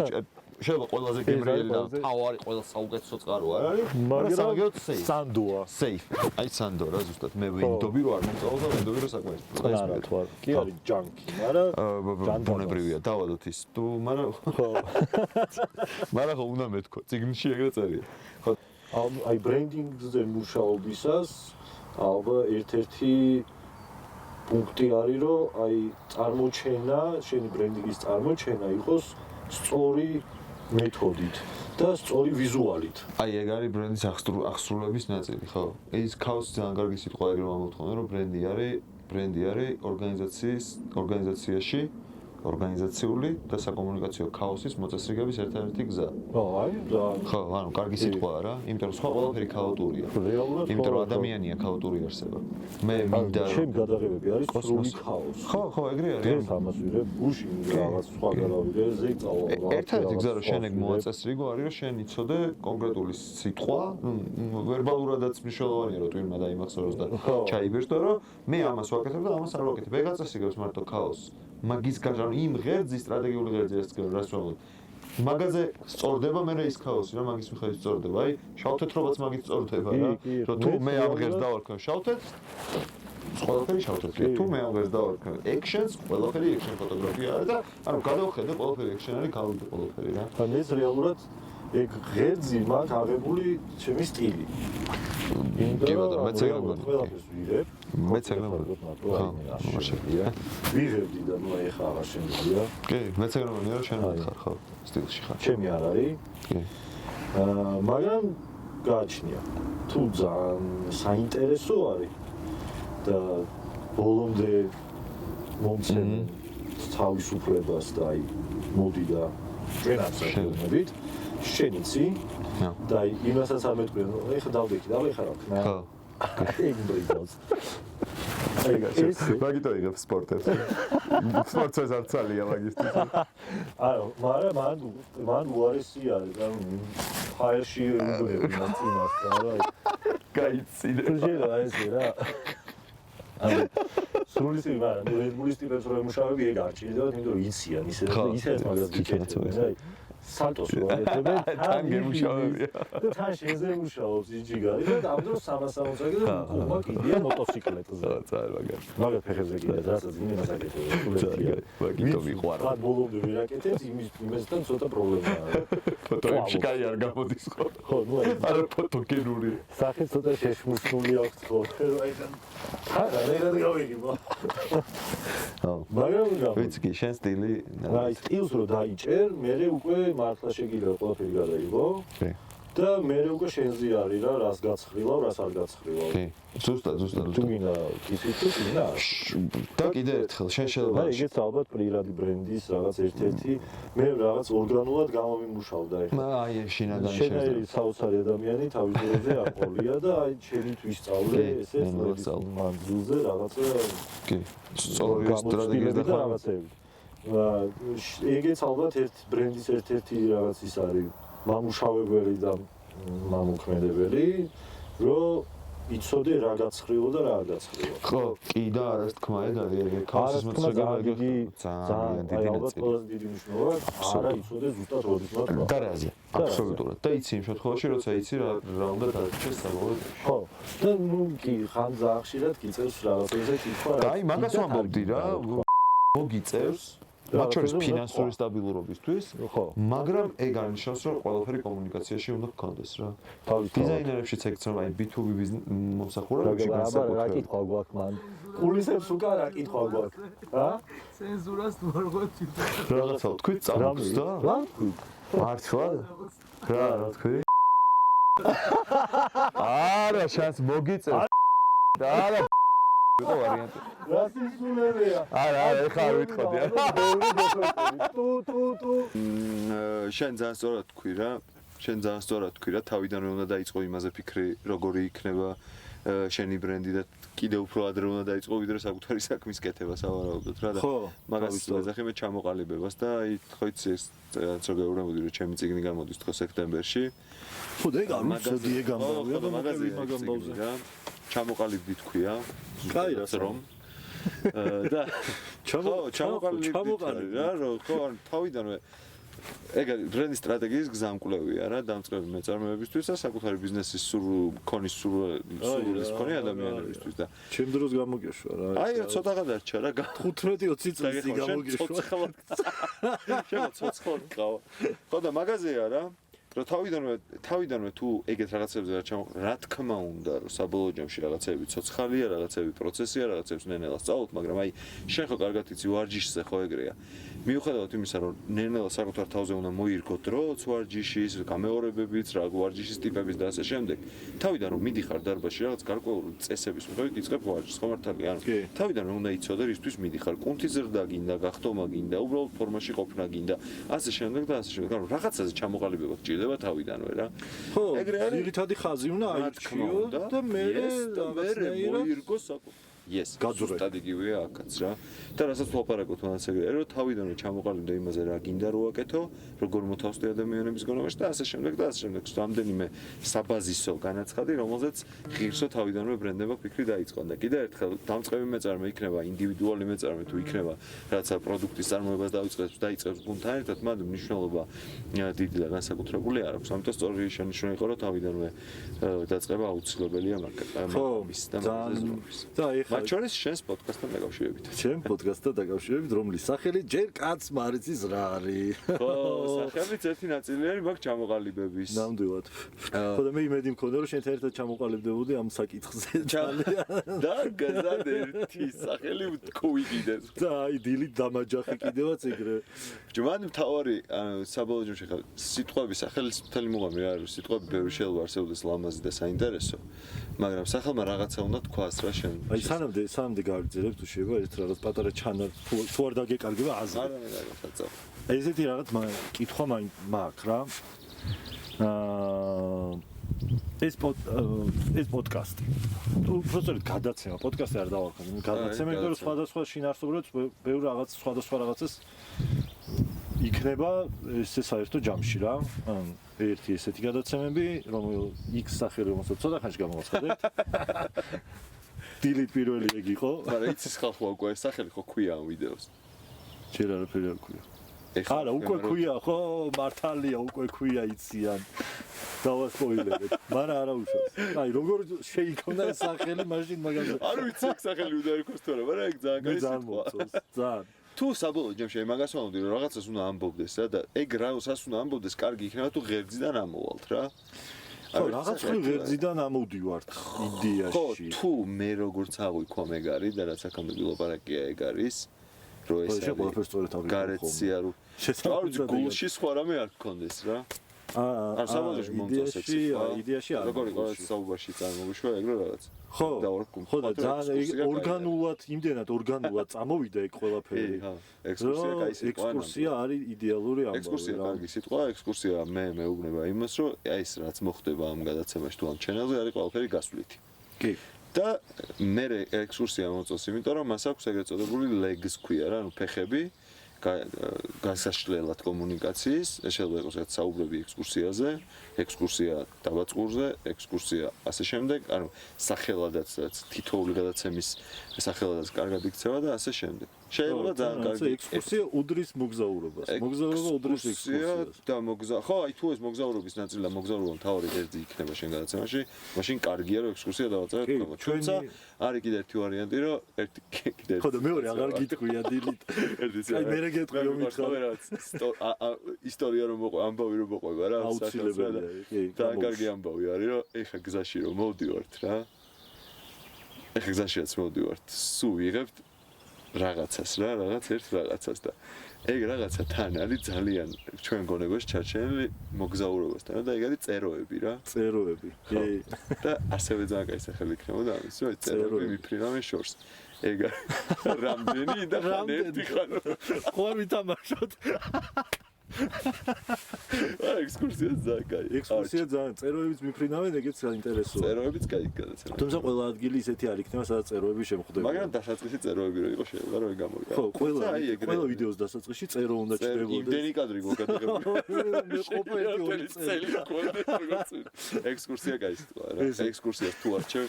A: შეიძლება ყველაზე გემრიელი და თავარი ყველა საუკეთესო წყარო არ არის, მაგრამ სამაგეროდ
B: სანდოა.
A: Safe. აი სანდო რა ზუსტად მე ვინდობი რომ არ მომწავლო და ვინდობი რომ საკმარისად წყარის მე.
B: კი არის ჯანკი, მაგრამ
A: ბუნებრივია დავადოთ ის თუ მაგრამ მაგრამ ხო უნდა მეთქო წიგნში ეგრე წერია. ხო
B: აი ბრენდინგზე მუშაობისას ალბათ ერთ-ერთი პუნქტი არის რომ აი წარმოჩენა, შენი ბრენდინგის წარმოჩენა იყოს სწორი მეთოდით და სწორი ვიზუალით.
A: აი ეგ არის ბრენდის აღსრულების ნაწილი, ხო? ეს ქაოსი ძალიან კარგი სიტყვა ეგრე მომთხოვნა რომ ბრენდი არის ორგანიზაციაში ორგანიზაციული და საკომუნიკაციო ქაოსის მოწესრიგების ერთადერთი გზა. ხო, ანუ კარგი სიტყვაა რა, იმიტომ რომ სხვა ყველაფერი ქაოტურია. იმიტომ რომ ადამიანია ქაოტური არსება. მე მინდა
B: ჩემი გადაღებები არის სრული ქაოსი.
A: ხო, ეგრე არის.
B: ეს ამას ვიღებ, გუში რაღაც სხვა გადავიღე, ზეწავა.
A: ერთადერთი გზა რომ შენ ეგ მოაწესრიგო არის რომ შენ იცოდე კონკრეტული სიტყვა, ვერბალურადაც მნიშვნელოვანია რომ ტვინმა დაიმახსოვროს და ჩაიბეჭდო რომ მე ამას ვაკეთებ და ამას არ ვაკეთებ. ეგ აწესრიგებს მარტო ქაოსს. მაგის გარშემო იმ ღერძი სტრატეგიული ღერძი რას ვამბობ. მაგაზე სწორდება მე ის ქაოსი რა მაგის მიხედვით სწორდება. აი შავთეთრობაც მაგით სწორდება რა. რომ თუ მე ამ ღერძს დავარქვა შავთეთრს ყველაფერი შავთეთრია. თუ მე ამ ღერძს დავარქვა ექშენს ყველაფერი ექშენ ფოტოგრაფია და ანუ გადავხედე ყველაფერი ექშენ არის გავიდე ყველაფერი რა.
B: ან ეს რეალურად ეგ ღერძი მაგ აღებული ჩემი სტილი.
A: კი ბატონო მეც ეგრე მგონი.
B: ყველაფერს ვიღებ.
A: მეც ეგრე მგონი.
B: ხო, შეგვიძლია. ვიღებდი და ნუ ეხა აღარ შემიძლია.
A: კი, მეც ეგრე მგონი რომ შენ ხარ ხო სტილში ხარ.
B: ჩემი არ არის.
A: კი.
B: მაგრამ გააჩნია. თუ ძალიან საინტერესო არის და ბოლომდე მომცემენ თავისუფლებას და აი მოდი და ჩვენაც შევდებით შენიცი და იმასაც ამეთქვენ რომ ეხა დავდექი და ეხა რა ვქნა ეგ დრიბლს
A: მაგითო იღებ სპორტებს. სპორტს არ ცალია მაგისტრის.
B: არა, მაგრამ მან უარესი არის, ანუ ჰაერში უგრები მაწინას და რა.
A: გაიცინე.
B: შეიძლება ესე რა. ანუ სრულისი მაგრამ რედბულის ტიპებს რომ ემუშავები ეგ არ ჭირდება, იმიტომ რომ იციან ისე მაგას გიჩვენებენ, აი. სალტოს რო ეთებენ, თან გემუშავებია. და თან შენზე მუშაობს იჯიგარი და ამ დროს 360 და უყვა კიდია მოტოციკლეტზე. მაგათ ფეხებზე კიდე რასაც იმას აკეთებ.
A: მაგითო მიყვარა.
B: რა ბოლომდე ვერ აკეთებს, იმასთან ცოტა პრობლემაა.
A: ფოტოებში კაი არ გამოდის ხო?
B: ხო, ნუ
A: არ ფოტოგენური.
B: სახე ცოტა შეშმუსული აქვს ხო? აი რა გავიგებო. მაგრამ
A: ვიცი კი შენ სტილი
B: აი სტილს რო დაიჭერ, მე უკვე მართლა შეგიძლია ყველაფერი გადაიღო. და მე უკვე შენზე არის რა, რას გაცხრილავ, რას არ გაცხრილავ.
A: კი. ზუსტად.
B: თუ გინდა ისიც თუ გინდა.
A: და კიდე ერთხელ შენ შეიძლება
B: ეგეც ალბათ პრირადი ბრენდის რაღაც ერთ-ერთი მე რაღაც ორგანულად გამომიმუშავდა ეხლა.
A: აი შინაგანი
B: შენაირი საოცარი ადამიანი თავის დროზე აყოლია და აი ჩემით ვისწავლე ესე მანძილზე რაღაცა
A: კი. სწორი სტრატეგიის და
B: რაღაცები. ეგეც ალბათ ერთ ბრენდის ერთ-ერთი რაღაც ის არის მამუშავებელი და მამოქმედებელი, რომ იცოდე რა გაცხრილო და რა არ გაცხრილო.
A: ხო, კი და არას თქმა ეგ ქაოსის მოწესრიგება
B: ძალიან დიდი ნაწილი. დიდი მნიშვნელობა არა იცოდე ზუსტად როდის მოწყვა.
A: და რაზე? აბსოლუტურად. და იცი იმ შემთხვევაში, როცა იცი რა უნდა დარჩეს საბოლოოდ.
B: ხო. და ნუ კი ხან ძალიან ხშირად გიწევს რაღაცებზე კითხვა.
A: და აი მაგას ვამბობდი რა, მოგიწევს მათ შორის ფინანსური სტაბილურობისთვის, მაგრამ ეგ არნიშნავს, რომ ყველაფერი კომუნიკაციაში უნდა გქონდეს რა. დიზაინერებშიც ეგ რომ აი B2B მომსახურებაში განსაკუთრებით.
B: რა კითხვა გვაქვს მან? კულისებს უკან რა კითხვა გვაქვს? რა?
C: ცენზურას ვარღვევთ.
A: რაღაცა თქვი წამოხს და?
B: რა?
A: მართლა? რა თქვი? არა, შანს მოგიწევს. არა იყო ვარიანტი.
B: რა სისულელეა?
A: არა, ეხლა არ ვიტყოდი.
B: თუ.
A: შენ ძალიან სწორად თქვი რა. შენ ძალიან სწორად თქვი რა, თავიდანვე უნდა დაიწყო იმაზე ფიქრი, როგორი იქნება შენი ბრენდი და კიდე უფრო ადრე უნდა დაიწყო, ვიდრე საკუთარი საქმის კეთება სავარაუდოდ რა და მაგას ვეძახი მე ჩამოყალიბებას და აი ხო იცი ეს რო გეუბნებოდი რომ ჩემი წიგნი გამოდის თქო სექტემბერში.
B: ხო და ეგ არ ვიცოდი ეგ ამბავია და მაგამ ბავზე
A: რა. ჩამოყალიბდი თქვია.
B: კაი რა
A: რომ და ჩამოყალიბდი რა რომ ხო თავიდანვე ეგ ბრენდის სტრატეგიის გზამკვლევია რა დამწყები მეწარმეებისთვის და საკუთარი ბიზნესის ქონის სურვილის მქონე ადამიანებისთვის და
B: ჩემ დროს გამოგეშვა რა
A: აი ცოტაღა დარჩა რა
B: 15-20 წელი გამოგეშვა
A: შენ ცოცხლად ყავა ხო და მაღაზია რა რომ თავიდანვე თუ ეგეთ რაღაცებზე რა ჩამოყრა რა თქმა უნდა რომ საბოლოო ჯამში რაღაცები ცოცხალია რაღაცები პროცესია რაღაცებს ნენელა სწავლობ მაგრამ აი შენ ხო კარგად იცი ვარჯიშზე ხო ეგრეა მიუხედავად იმისა რომ ნენელა საკუთარ თავზე უნდა მოირგო დროც ვარჯიშის გამეორებებიც რა ვარჯიშის ტიპების და ასე შემდეგ თავიდან რომ მიდიხარ დარბაზში რაღაც გარკვეული წესების მიხედვით იწყებ ვარჯიშს ხო მართალია ანუ თავიდან რომ უნდა იცოდე რისთვის მიდიხარ კუნთი ზრდა გინდა გახტომა გინდა უბრალოდ ფორმაში ყოფნა გინდა ასე შემდეგ და ასე შემდეგ ანუ რაღაცაზე ჩამოყალიბება გჭირდება თავიდანვე რა
B: ხო ძირითადი ხაზი უნდა აიჩქიო და მე
A: მოირგო yes ზუსტად იგივეა აქაც რა და რასაც ვაპარაკობთ მანაც ეგრეა რომ თავიდანვე ჩამოყალიბდა იმაზე რა გინდა რო აკეთო როგორ მოთავსდე ადამიანების გონებაში და ასე შემდეგ და ასე შემდეგ რამდენიმე საბაზისო განაცხადი რომელზეც ღირსო თავიდანვე ბრენდებმა ფიქრი დაიწყონ და კიდე ერთხელ დამწყები მეწარმე იქნება ინდივიდუალი მეწარმე თუ იქნება რაღაცა პროდუქტის წარმოებას დაიწყებს გუნდთან ერთად მან მნიშვნელობა დიდი და განსაკუთრებული არ აქვს ამიტომ სწორი შენიშვნა იყო რომ თავიდანვე დაწყება აუცილებელია მაგის და მაგის
B: და ეხლა
A: მათ შორის შენს პოდკასტთან დაკავშირებით.
D: ჩემ პოდკასტთან დაკავშირებით, რომლის სახელი ჯერ კაც მარიცის რა არის.
A: ხო, სახელიც ერთი ნაწილი არის მაგ ჩამოყალიბების.
D: ნამდვილად. ხო და მე იმედი მქონდა რომ შენთან ერთად ჩამოყალიბდებოდი ამ საკითხზე.
A: და გაზად ერთი სახელი თქვი კიდეც.
D: და აი დილით დამაჯახი კიდევაც ეგრე.
A: ჯვან მთავარი საბოლოო ჯამში ხა სიტყვების სახელის მთელი მუღამი არის სიტყვები ბევრი შეიძლება არსებობდეს ლამაზი და საინტერესო მაგრამ სახელმა რაღაცა უნდა თქვას რა შენ
D: აი სანამდე გავიგზავნებ თუ შეიძლება ერთ რაღაც პატარა ჩანა თუ არ დაგეკარგება აზრი
A: არა მე რაღაცა
D: ესეთი რაღაც კითხვა მაქვს რა ეს პოდკასტი უბრალოდ გადაცემა პოდკასტი არ დავარქვა გადაცემა იმიტომ რომ სხვადასხვა შინაარსობრივად ბევრი რაღაც სხვადასხვა რაღაცას იქნება ესე საერთო ჯამში რა ან ერთი ესეთი გადაცემები რომელიც X სახელი რომელსაც ცოტა ხანში გამოვაცხადებთ დილით პირველი ეგ იყო
A: მაგრამ იცის ხალხო უკვე ეს სახელი ხო ქვია ამ ვიდეოს
D: ჯერ არაფერი არ ქვია არა უკვე ქვია ხო მართალია უკვე ქვია იციან დავასპოილერეთ მაგრამ არა უშავს აი როგორ შეიქმნა ეს სახელი მაშინ მაგაზე
A: არ ვიცი ეს სახელი უნდა იყოს თორე მაგრამ ეგ ძალიან კაი სიტყვა
D: ძალიან
A: თუ საბოლოო ჯამში მაგას ვამბობდი რომ რაღაცას უნდა ამბობდეს რა და ეგ რასაც უნდა ამბობდეს კარგი იქნება თუ ღერძიდან ამოვალთ რა
D: ხო რაღაც ღერძიდან ამოვდივართ იდეაში
A: ხო თუ მე როგორც აღვიქვა ეგ არის და რაც აქამდე ვილაპარაკია ეგ არის რომ ეს გარეცია რომ შესაძლოა გულში სხვა რამე არ გქონდეს რა არ საბოლოოში მომწონს
D: იდეაში არ
A: როგორი ყოველ საუბარში წარმოგიშვა ეგრე რაღაც
D: ხო და ძალიან ორგანულად იმდენად ორგანულად წამოვიდა ეგ ყველაფერი
A: ექსკურსია კაი სიტყვა
D: ექსკურსია არის idеალური ამბავი
A: ექსკურსია კარგი სიტყვა ექსკურსია მე მეუბნება იმას რომ აი ეს რაც მოხდება ამ გადაცემაში თუ ამ ჩენელზე არის ყველაფერი გასვლითი
D: კი
A: და მე ექსკურსია მოწონს იმიტომ რომ მას აქვს ეგრეთ წოდებული legs ქვია რა ანუ ფეხები გასაშლელად კომუნიკაციის, ეს შეიძლება იყოს რაღაც საუბრები ექსკურსიაზე, ექსკურსია დაბაწყურზე, ექსკურსია ასე შემდეგ, ანუ სახელადაც თითოეული გადაცემის სახელადაც კარგად იქცევა და ასე შემდეგ. შეიძლება ძალიან კარგი
D: ექსკურსია უდრის მოგზაურობას. მოგზაურობა უდრის ექსკურსიას.
A: და ხო, აი თუ ეს მოგზაურობის ნაწილი და მოგზაურობა მთავარი კერძი იქნება შენ გადაცემაში, მაშინ კარგია რომ ექსკურსია დავაწეროთ თქო. თუმცა არის კიდე ერთი ვარიანტი, რომ ერთი კიდე
D: ხო და მეორე აღარ გიტყვია დილით. აი მე გეტყვი რომ
A: მიხარაც ისტორია რომ მოყვე ამბავი რომ მოყვება რა
D: აუცილებელია
A: და კარგი ამბავი არის რომ ეხა გზაში რომ მოვდივართ რა ეხა გზაშიაც მოვდივართ სულ ვიღებთ რაღაცას რა რაღაც ერთ რაღაცას და ეგ რაღაცა თან არის ძალიან ჩვენ გონებაში ჩარჩენილი მოგზაურობასთან და ეგ არის წეროები რა
D: წეროები კი
A: და ასევე ძალიან კაი სახელი იქნებოდა ამის რომ წეროები მიფრინავენ შორს ეგ რამდენი და ერთი ხან
D: ხო არ ვითამაშოთ
A: ექსკურსია ძალიან კაი
D: ექსკურსია ძალიან წეროებიც მიფრინავენ ეგეც საინტერესოა
A: წეროებიც კაი გადაცემა
D: თუმცა ყველა ადგილი ისეთი არ იქნება სადაც წეროები შემხვდება
A: მაგრამ დასაწყისი წეროები რო იყო შეიძლება რომ ეგ გამოვიდა
D: ხო ყველა ვიდეოს დასაწყისში წერო უნდა ჩნდებოდეს
A: იმდენი კადრი მოგადაღებული
D: მე ყოფილი ორი წელი
A: ექსკურსია კაი სიტყვა რა ექსკურსიას თუ არჩევ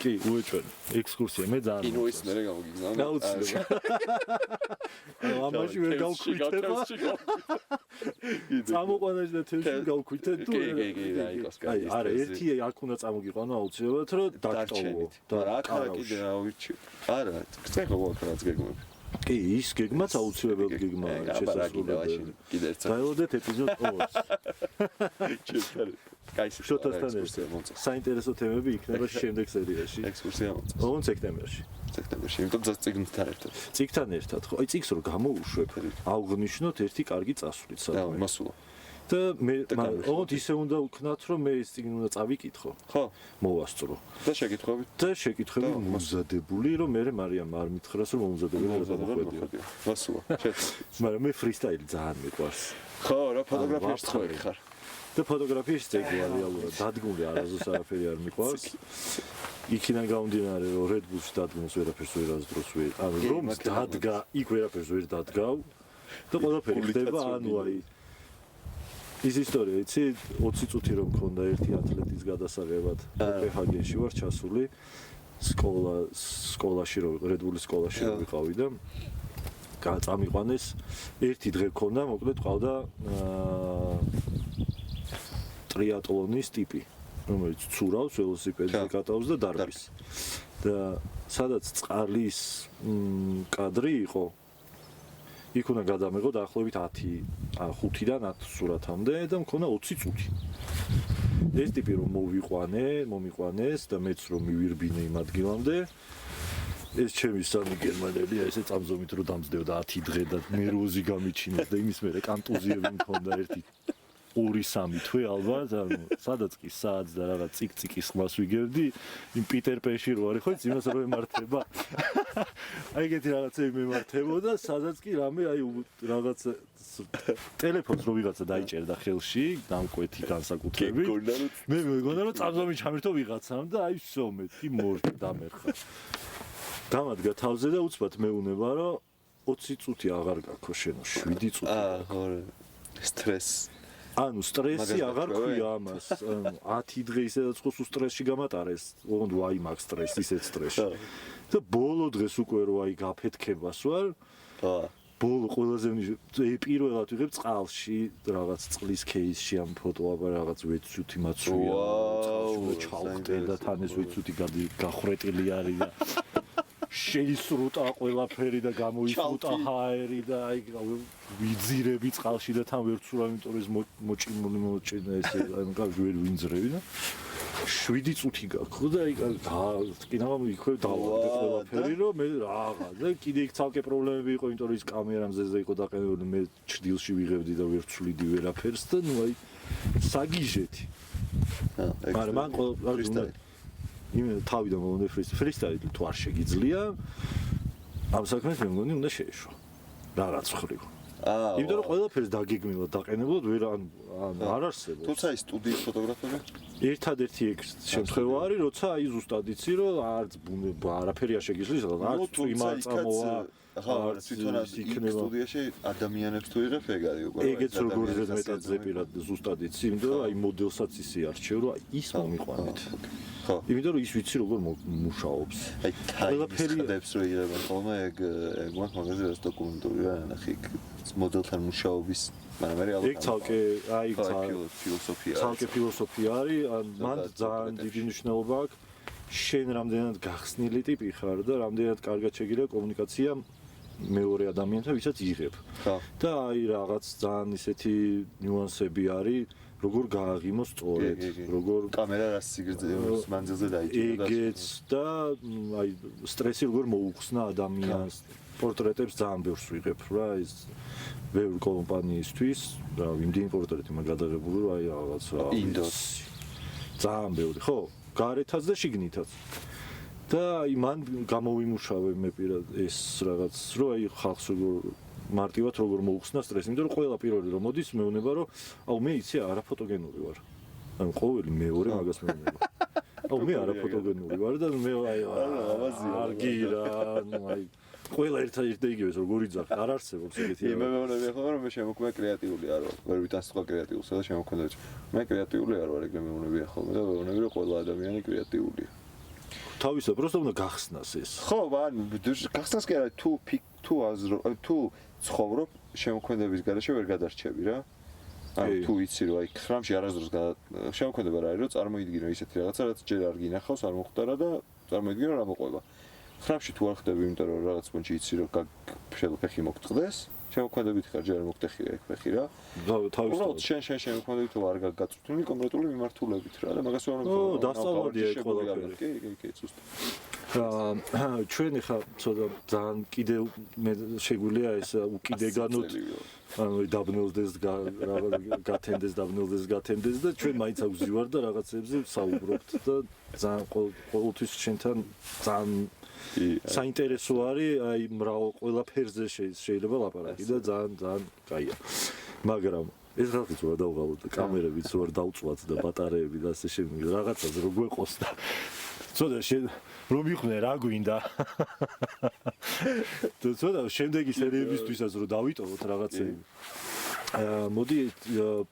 D: კი უეჭვენ ექსკურსია მე ძალიან
A: კინო ის მე გამოგიგზავნა
D: აუცილებლად ამაში ვერ გავქვითება წამოყვანაში და თევში გავქვითე თუ აი არა ერთი აქ უნდა წამოგიყვანო აუცილებლად რომ დაგტოვო
A: და რა ახლა კიდე რა ვიცი არა წეხო ვაკრაც გეგმები
D: კი ის გეგმაც აუცილებლად გეგმა არის შესაძლებელი
A: კიდე ერთ
D: დაელოდეთ ეპიზოდ 2-ს
A: კაი
D: შოთასთან ერთად საინტერესო თემები იქნება შემდეგ სერიაში
A: ექსკურსია მოწონს
D: ოღონდ სექტემბერში
A: იმიტომ რომ წიგნთან ერთად
D: წიგნთან ერთად ხო აი წიგს რო გამოუშვებ აღვნიშნოთ ერთი კარგი წასვლით
A: საერთოდ მასულა
D: და მე ოღონდ ისე უნდა ვქნათ რომ მე ეს წიგნი უნდა წავიკითხო
A: ხო
D: მოვასწრო
A: და შეკითხები
D: მომზადებული რომ მე მარიამ არ მითხრას რომ მომზადებული რა
A: მოხვედია მასულა
D: მაგრამ მე ფრისტაილი ძალიან მიყვარს
A: ხო რა ფოტოგრაფიაში ცხორი ხარ
D: და ფოტოგრაფიაში წეგია რეალურად დადგმული არასდროს არაფერი არ მიყვარს იქიდან გამომდინარე რომ Red Bull-ში დადგმულს ვერაფერს ვერასდროს ვერ ანუ რომ დადგა იქ ვერაფერს ვერ დადგავ და ყველაფერი ხდება ანუ აი ის ისტორია იცი 20 წუთი რომ მქონდა ერთი ათლეტის გადასაღებად პჰგ-ში ვარ ჩასული სკოლაში რომ Red Bull-ის სკოლაში ვიყავი და წამიყვანეს ერთი დღე მქონდა მოკლედ ყავდა ტრიატლონის ტიპი, რომელიც ცურავს, ველოსიპედზე კატავს და დარბის. და სადაც წყალის კადრი იყო იქ უნდა გადამეღო დაახლოებით 5-დან 10 სურათამდე და მქონა 20 წუთი. ეს ტიპი რომ მომიყვანეს და მეც რომ მივირბინე იმ ადგილამდე ეს ჩემი სამი გერმანელია ესე წამზომით რომ დამძდევდა 10 დღე და ნერვოზი გამიჩინეს და იმის მერე კანტუზიები მქონდა 2-3 თვე ალბათ ანუ სადაც კი საათს და რაღაც ციკ-ციკის ხმას ვიგებდი იმ პიტერ პენში რო არის ხო იცი იმას რომ ემართება აი ეგეთი რაღაცები მემართებოდა სადაც კი რამე აი რაღაც ტელეფონს რო ვიღაცა დაიჭერდა ხელში დამკვეთი განსაკუთრებით მე მეგონა რომ წამზომი ჩამერთო ვიღაცამ და აი всё მეთქი მორჩი დამერხა დამადგა თავზე და უცბად მეუნება რომ 20 წუთი აღარ გაქვს შენო 7 წუთი
A: ხო სტრესი
D: ანუ სტრესი აღარ ქვია ამას. 10 დღე ისედაც ხო სტრესში გამატარეს. ოღონდ ვაი მაგ სტრესი, ისეთ სტრესში. და ბოლო დღეს უკვე რო აი გაფეთქებას ვარ. ბოლო ყველაზე პირველად ვიღებ წყალში რაღაც წყლის кейსში ამ ფოტო აბა რაღაც ვეცუთი მაცვია. წყალში ჩავხტე და თან ეს ვეცუთი გახრეტილი არის და შეისრუტა ყველაფერი და გამოისრუტა ჰაერი და აი ვიძირები წყალში და თან ვერ ცურა იმიტომ რომ ეს მოჭინა ესე ანუ ვერ ვინძრები და 7 წუთი გაქვს და აი კიდევ იქვე დავარდე ყველაფერი რომ მე რაღა და კიდე იქ ცალკე პრობლემები იყო იმიტომ რომ ის კამერა მზეზე იყო დაყენებული მე ჩრდილში ვიღებდი და ვერ ცვლიდი ვერაფერს და ნუ აი საგიჟეთი მაგრამ მან ყველა იმ თავიდან მომდე ფრისტაილი თუ არ შეგიძლია ამ საქმეს მე მგონი უნდა შეეშვა რაღაც ხრივ იმიტომ რომ ყველაფერს დაგეგმილად დაყენებულად ვერ არ არსებობს
A: თუმცა ის სტუდიის ფოტოგრაფები
D: ერთადერთი ეგ შემთხვევა არის როცა აი ზუსტად იცი რომ არაფერი არ შეგიძლია არც თუ იმარ წამოვა
A: ახლა თვითონაც სტუდიაში ადამიანებს თუ იღებ ეგ არის უკვე
D: ეგეც როგორ ზედმეტად ზეპირად ზუსტად იცი იმიტომ რომ აი მოდელსაც ისე არჩევ რომ ის მომიყვანეთ
A: ხო
D: იმიტომ რომ ის ვიცი როგორ მუშაობს
A: აი ყველაფერი ხდებს რომ იღებენ ხოლმე ეგ მაგაზე ეს დოკუმენტურია ნახე მოდელთან მუშაობის მაგრამ მე ალბათ
D: ეგ ცალკე აი
A: ფილოსოფია
D: ცალკე ფილოსოფია არის მან ძალიან დიდი მნიშვნელობა აქვს შენ რამდენად გახსნილი ტიპი ხარ და რამდენად კარგად შეგიძლია კომუნიკაცია მეორე ადამიანთან ვისაც იღებ და აი რაღაც ძალიან ისეთი ნიუანსები არის როგორ გააღიმოს სწორედ როგორ
A: კამერა რას სიგრძეებს მანძილზე დაიჭირა
D: ეგეც და აი სტრესი როგორ მოუხსნა ადამიანს პორტრეტებს ძალიან ბევრს ვიღებ რა ის ბევრი კომპანიისთვის და იმდენი პორტრეტი მაგ გადაღებული რა აი რაღაც
A: ინდოს
D: ძალიან ბევრი ხო გარეთაც და შიგნითაც და აი მან გამოვიმუშავე მე პირად ეს რაღაც რო აი ხალხს როგორ მარტივად როგორ მოუხსნა სტრესი იმიტომ რომ ყველა პირველი რომ მოდის მეუნება რომ აუ მე იცი არაფოტოგენური ვარ ანუ ყოველი მეორე მაგას მეუნება აუ მე არაფოტოგენური ვარ და მე აი არ გირა აი ყველა ერთ-ერთი იგივეს როგორ იძახ არ არსებობს ეგეთი
A: მე მეუბნები ხო რომ მე შემოქმედა კრეატიული არ ვარ ვერ ვიტანსტყვა კრეატიულსა და შემოქმედა მე კრეატიული არ ვარ ეგ მე მეუბნები ხოლმე და მეუბნები რომ ყველა ადამიანი კრეატიულია
D: თავისა просто უნდა გახსნას ეს
A: ხო ანუ გახსნას კი არა თუ აზრო თუ ცხოვრობ შემოქმედების garaშე ვერ გადარჩები რა ანუ თუ იცი რომ აი ხრამში არასდროს შემოქმედება რა არის რომ წარმოიდგინო ისეთი რაღაცა რაც ჯერ არ გინახავს არ მოხდარა და წარმოიდგინო რა მოყვება ხრამში თუ არ ხდები იმიტომ რომ რაღაც პონჩი იცი რომ ფეხი მოგწყდეს შემოქმედებით ხარ ჯერ მოგტეხია ეგ ფეხი რა თავისთავად შენ შემოქმედებით არ გაგაწუთუნი კონკრეტული მიმართულებით რა და მაგას ვარ
D: რომ დასწავლადია ეგ ყველაფერი
A: კი ზუსტად
D: ჩვენ ხა ცოტა ძალიან კიდე მე შეგვიძლია ეს უკიდეგანოთ ანუ დაბნელდეს გათენდეს და ჩვენ მაინც აგვზივარ და რაღაცებზე ვსაუბრობთ და ძალიან ყოველთვის შენთან ძალიან საინტერესო არის აი ყველაფერზე შეიძლება ლაპარაკი და ძალიან კაია მაგრამ ეს რაღაც ვარ დავღალოთ და კამერებიც ვარ დავწვათ და ბატარეები და ასე შემდეგ რაღაცას რო გვეყოს და ცოტა შენ რომ მიხვნე რა გვინდა და ცოტა შემდეგი სერიებისთვისაც რო დავიტოვოთ რაღაცები მოდი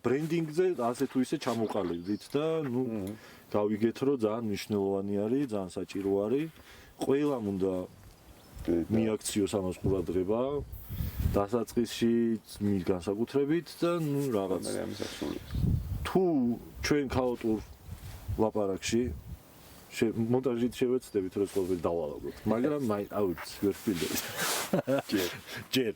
D: ბრენდინგზე ასე თუ ისე ჩამოყალიბდით და ნუ გავიგეთ რომ ძალიან მნიშვნელოვანი არის ძალიან საჭირო არის ყველამ უნდა მიაქციოს ამას ყურადღება დასაწყისში განსაკუთრებით და ნუ რაღაც თუ ჩვენ ქაოტურ ლაპარაკში მონტაჟით შევეცდებით რომ ყოველ დავალაგოთ მაგრამ აუც ვერ ვფილდებით ჯერ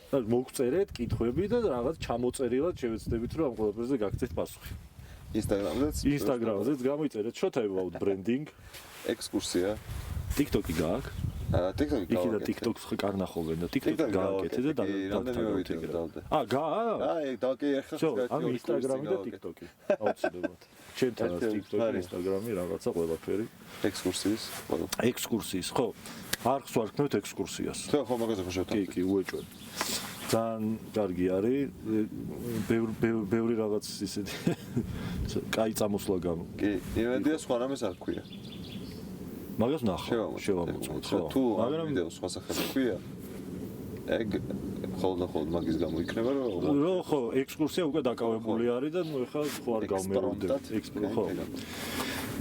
D: მოგწერეთ კითხვები და რაღაც ჩამოწერილად შევეცდებით რომ ამ ყველაფერზე გაგცეთ პასუხი ინსტაგრამზეც გამოიწერეთ short about branding
A: ექსკურსია
D: TikTok-ი გააქვს
A: TikTok-ი
D: იქი და TikTok-ს კარნახობენ და TikTok-ი გააკეთეთ და
A: დაგე ახლა
D: ანუ Instagram-ი და TikTok-ი აუცილებლად ჩემთანაც TikTok-ი Instagram-ი რაღაცა ყველაფერი ექსკურსიის ხო არ ხსვარქმევთ ექსკურსიას
A: ხო მაგაზე ხო შევთავაზეთ
D: კი უეჭვენ ძალიან კარგი არის ბევრი რაღაც ისეთი კაი წამოსვლა გამო
A: კი იმედია სხვა რამეს არ ქვია
D: მაგას ნახავ შევამოწმოთ ხო
A: მაგრამ ვიდეო სხვა სახელი ქვია ეგ ხოლმე მაგის გამო იქნება
D: რომ ხო ექსკურსია უკვე დაკავებული არის და ნუ ეხლა ხო არ გამეორდებ ხო